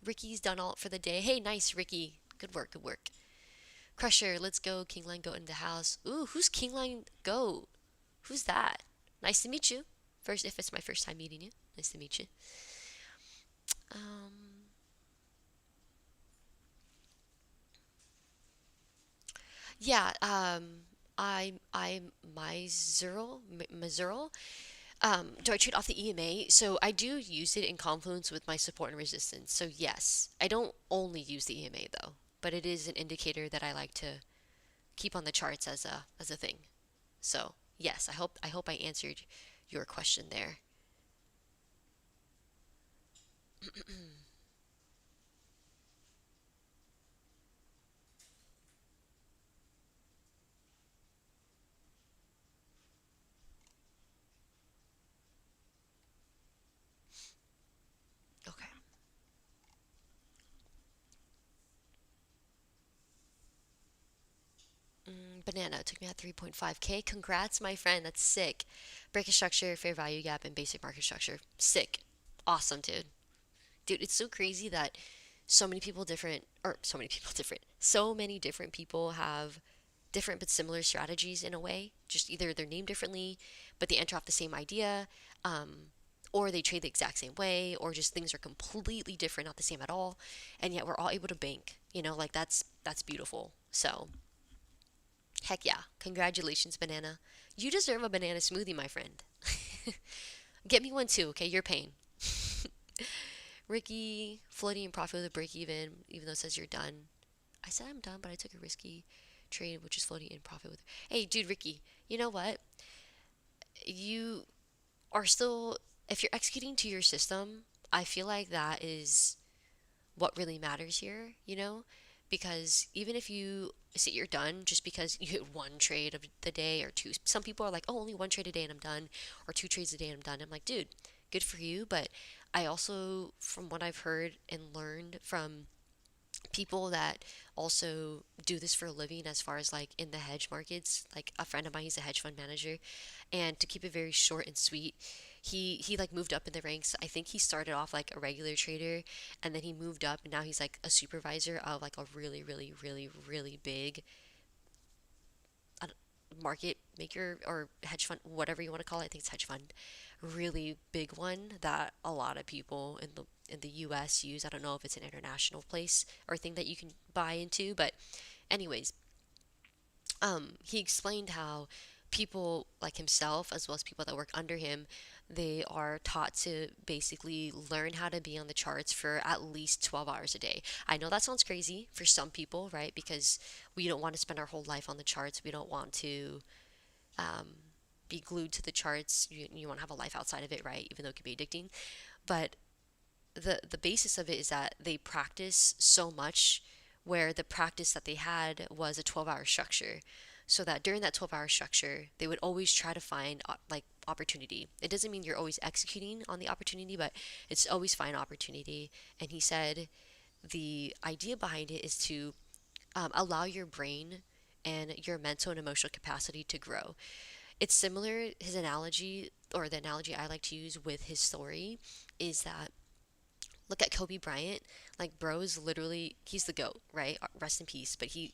Ricky's done all for the day. Hey, nice, Ricky. Good work, good work. Crusher, let's go. Kingline Goat in the house. Ooh, who's Kingline Goat? Who's that? Nice to meet you. First, if it's my first time meeting you, nice to meet you. Um, yeah. I'm Mizural. Do I trade off the EMA? So I do use it in confluence with my support and resistance. So yes, I don't only use the EMA though, but it is an indicator that I like to keep on the charts as a thing. So yes, I hope I answered your question there. Okay. Banana it took me at 3.5K. Congrats, my friend. That's sick. Break structure, fair value gap, and basic market structure. Sick. Awesome, dude. Dude, it's so crazy that so many people different. So many different people have different but similar strategies in a way. Just either they're named differently, but they enter off the same idea, or they trade the exact same way, or just things are completely different, not the same at all, and yet we're all able to bank. Like that's beautiful. So heck yeah, congratulations, banana. You deserve a banana smoothie, my friend. Get me one too, okay? You're paying. Ricky, floating in profit with a break even though it says you're done. I said I'm done, but I took a risky trade, which is floating in profit with. Hey, dude, Ricky, you know what? You are still, if you're executing to your system, I feel like that is what really matters here. Because even if you say you're done just because you hit one trade of the day or two, some people are like, oh, only one trade a day and I'm done, or two trades a day and I'm done. I'm like, dude, good for you. But I also, from what I've heard and learned from people that also do this for a living, as far as like in the hedge markets, like a friend of mine, he's a hedge fund manager, and to keep it very short and sweet, he like moved up in the ranks. I think he started off like a regular trader, and then he moved up and now he's like a supervisor of like a really big market maker or hedge fund, whatever you want to call it. I think it's hedge fund, really big one that a lot of people in the US use. I don't know if it's an international place or thing that you can buy into, but Anyways, he explained how people like himself, as well as people that work under him, they are taught to basically learn how to be on the charts for at least 12 hours a day. I know that sounds crazy for some people, right? Because we don't want to spend our whole life on the charts. We don't want to um, be glued to the charts. You want to have a life outside of it, right? Even though it can be addicting. But the basis of it is that they practice so much, where the practice that they had was a 12-hour structure, so that during that 12-hour structure they would always try to find like opportunity. It doesn't mean you're always executing on the opportunity, but it's always find opportunity. And he said the idea behind it is to allow your brain and your mental and emotional capacity to grow. It's similar, his analogy, or the analogy I like to use with his story, is that look at Kobe Bryant. Like, bro is literally, he's the goat, right? Rest in peace. But he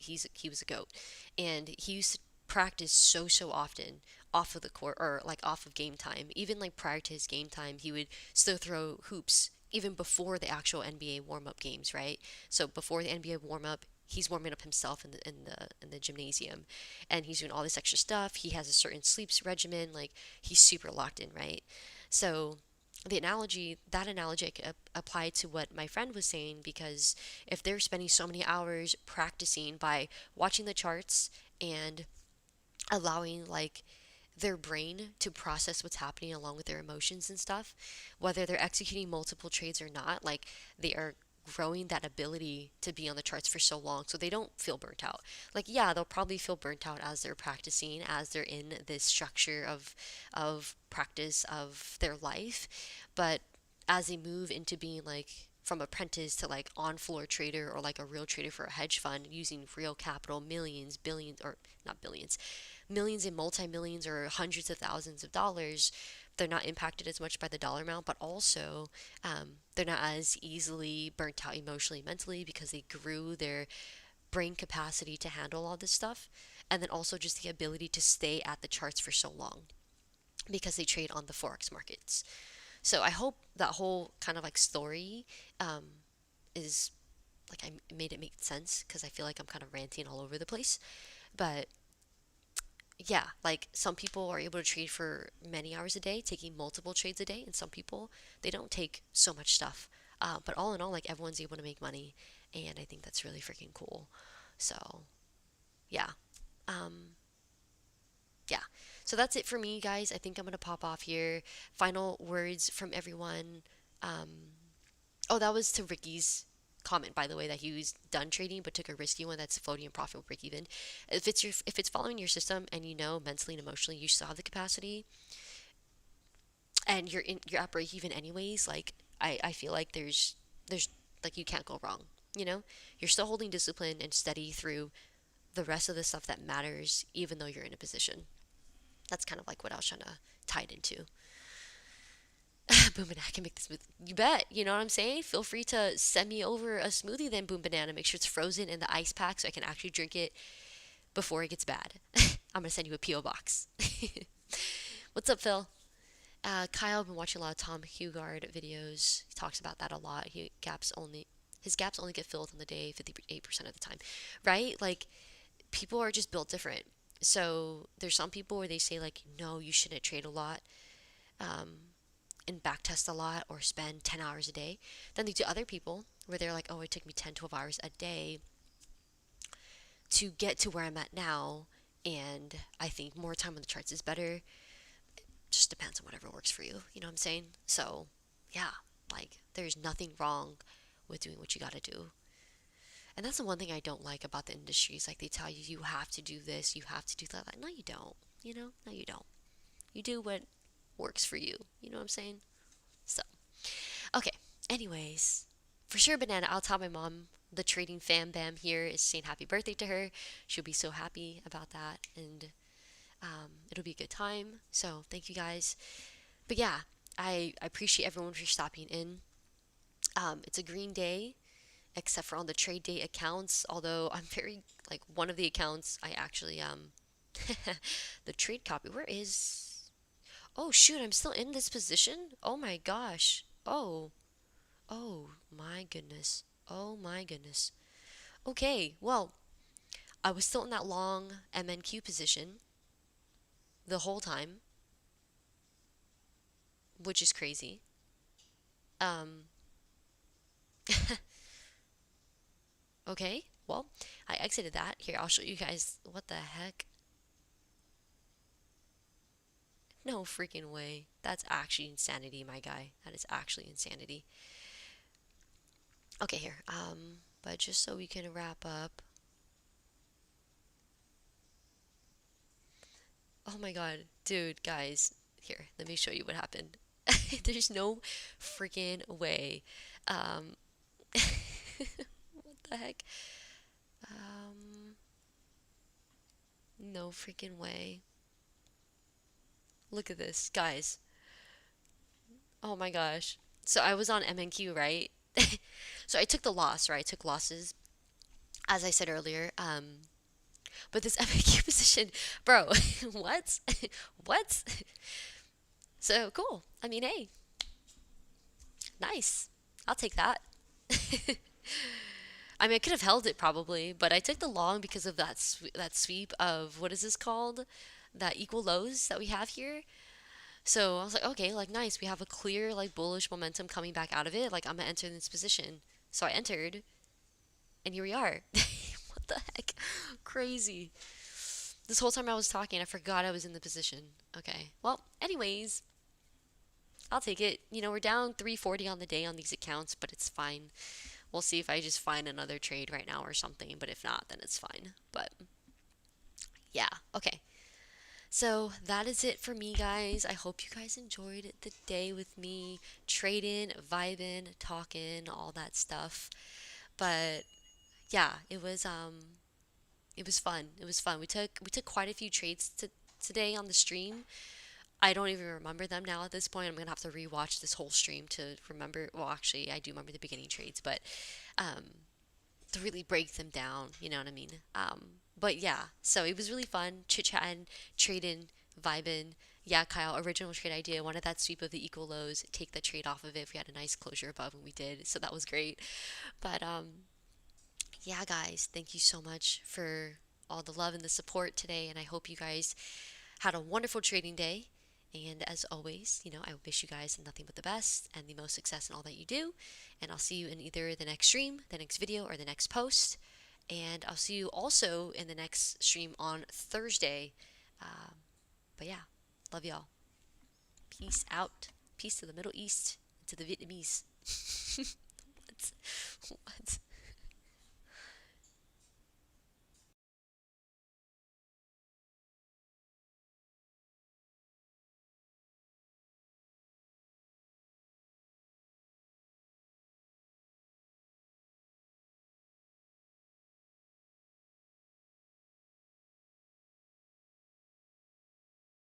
was a goat, and he used to practice so often off of the court, or like off of game time. Even like prior to his game time, he would still throw hoops even before the actual NBA warm up games, right? So before the NBA warm up, he's warming up himself in the gymnasium, and he's doing all this extra stuff. He has a certain sleeps regimen. Like, he's super locked in, right? So that analogy I could apply to what my friend was saying, because if they're spending so many hours practicing by watching the charts and allowing like their brain to process what's happening along with their emotions and stuff, whether they're executing multiple trades or not, like, they are growing that ability to be on the charts for so long so they don't feel burnt out. Like, yeah, they'll probably feel burnt out as they're practicing, as they're in this structure of practice of their life, but as they move into being like from apprentice to like on floor trader, or like a real trader for a hedge fund using real capital, millions, billions, or not billions, millions and multi-millions or hundreds of thousands of dollars, they're not impacted as much by the dollar amount, but also they're not as easily burnt out emotionally, mentally, because they grew their brain capacity to handle all this stuff. And then also just the ability to stay at the charts for so long because they trade on the forex markets. So I hope that whole kind of like story um, is like, I made it make sense, because I feel like I'm kind of ranting all over the place. But yeah, like, some people are able to trade for many hours a day, taking multiple trades a day, and some people, they don't take so much stuff. But all in all, like, everyone's able to make money, and I think that's really freaking cool. So yeah, um, yeah. So that's it for me, guys. I think I'm gonna pop off here. Final words from everyone. Um, oh, that was to Ricky's comment, by the way, that he was done trading but took a risky one that's floating and profit will break even. If it's following your system, and you know mentally and emotionally you still have the capacity, and you're at break even anyways, like, I feel like there's like, you can't go wrong. You know, you're still holding discipline and steady through the rest of the stuff that matters, even though you're in a position. That's kind of like what I was trying to tie it into. Boom Banana, I can make this smoothie. You bet. You know what I'm saying? Feel free to send me over a smoothie then, Boom Banana. Make sure it's frozen in the ice pack so I can actually drink it before it gets bad. I'm going to send you a P.O. box. What's up, Phil? Kyle, I've been watching a lot of Tom Hugard videos. He talks about that a lot. His gaps only get filled on the day 58% of the time. Right? Like, people are just built different. So there's some people where they say like, no, you shouldn't trade a lot. Um, and backtest a lot or spend 10 hours a day. Then they do other people where they're like, oh, it took me 10, 12 hours a day to get to where I'm at now. And I think more time on the charts is better. Just depends on whatever works for you. You know what I'm saying? So, yeah, like, there's nothing wrong with doing what you gotta do. And that's the one thing I don't like about the industry is like, they tell you, you have to do this, you have to do that. Like, no, you don't. You know? No, you don't. You do what works for you. You know what I'm saying? So, okay. Anyways, for sure, Banana, I'll tell my mom. The trading fam bam here is saying happy birthday to her. She'll be so happy about that, and it'll be a good time. So thank you guys. But yeah, I appreciate everyone for stopping in. It's a green day, except for on the trade day accounts. Although I'm very like, one of the accounts I actually the trade copy. Where is? Oh shoot, I'm still in this position. Oh my gosh. Oh my goodness. Oh my goodness. Okay, well, I was still in that long MNQ position the whole time, which is crazy. Um, okay, well, I exited that. Here, I'll show you guys. What the heck? No freaking way. That's actually insanity, my guy. That is actually insanity. Okay, here. But just so we can wrap up. Oh my god, dude, guys. Here, let me show you what happened. There's no freaking way. Um, what the heck? Um, no freaking way. Look at this, guys. Oh my gosh. So I was on MNQ, right? So I took the loss, right? I took losses, as I said earlier. But this MNQ position, bro, what? What? So cool. I mean, hey, nice. I'll take that. I mean, I could have held it probably, but I took the long because of that sweep of what is this called? That equal lows that we have here. So I was like, okay, like nice. We have a clear like bullish momentum coming back out of it. Like I'm gonna enter in this position. So I entered, and here we are. What the heck? Crazy. This whole time I was talking, I forgot I was in the position. Okay. Well, anyways, I'll take it. We're down 340 on the day on these accounts, but it's fine. We'll see if I just find another trade right now or something, but if not, then it's fine. But yeah, okay. So that is it for me, guys. I hope you guys enjoyed the day with me, trading, vibing, talking, all that stuff. But yeah, it was fun. It was fun. We took quite a few trades today on the stream. I don't even remember them now at this point. I'm gonna have to rewatch this whole stream to remember. Well, actually, I do remember the beginning trades, but um, to really break them down. You know what I mean? But yeah, so it was really fun chit chatting, trading, vibing. Yeah, Kyle, original trade idea. Wanted that sweep of the equal lows, take the trade off of it if we had a nice closure above, and we did. So that was great. But yeah, guys, thank you so much for all the love and the support today. And I hope you guys had a wonderful trading day. And as always, I wish you guys nothing but the best and the most success in all that you do. And I'll see you in either the next stream, the next video, or the next post. And I'll see you also in the next stream on Thursday. Um, but yeah, love y'all. Peace out. Peace to the Middle East, to the Vietnamese. What? What?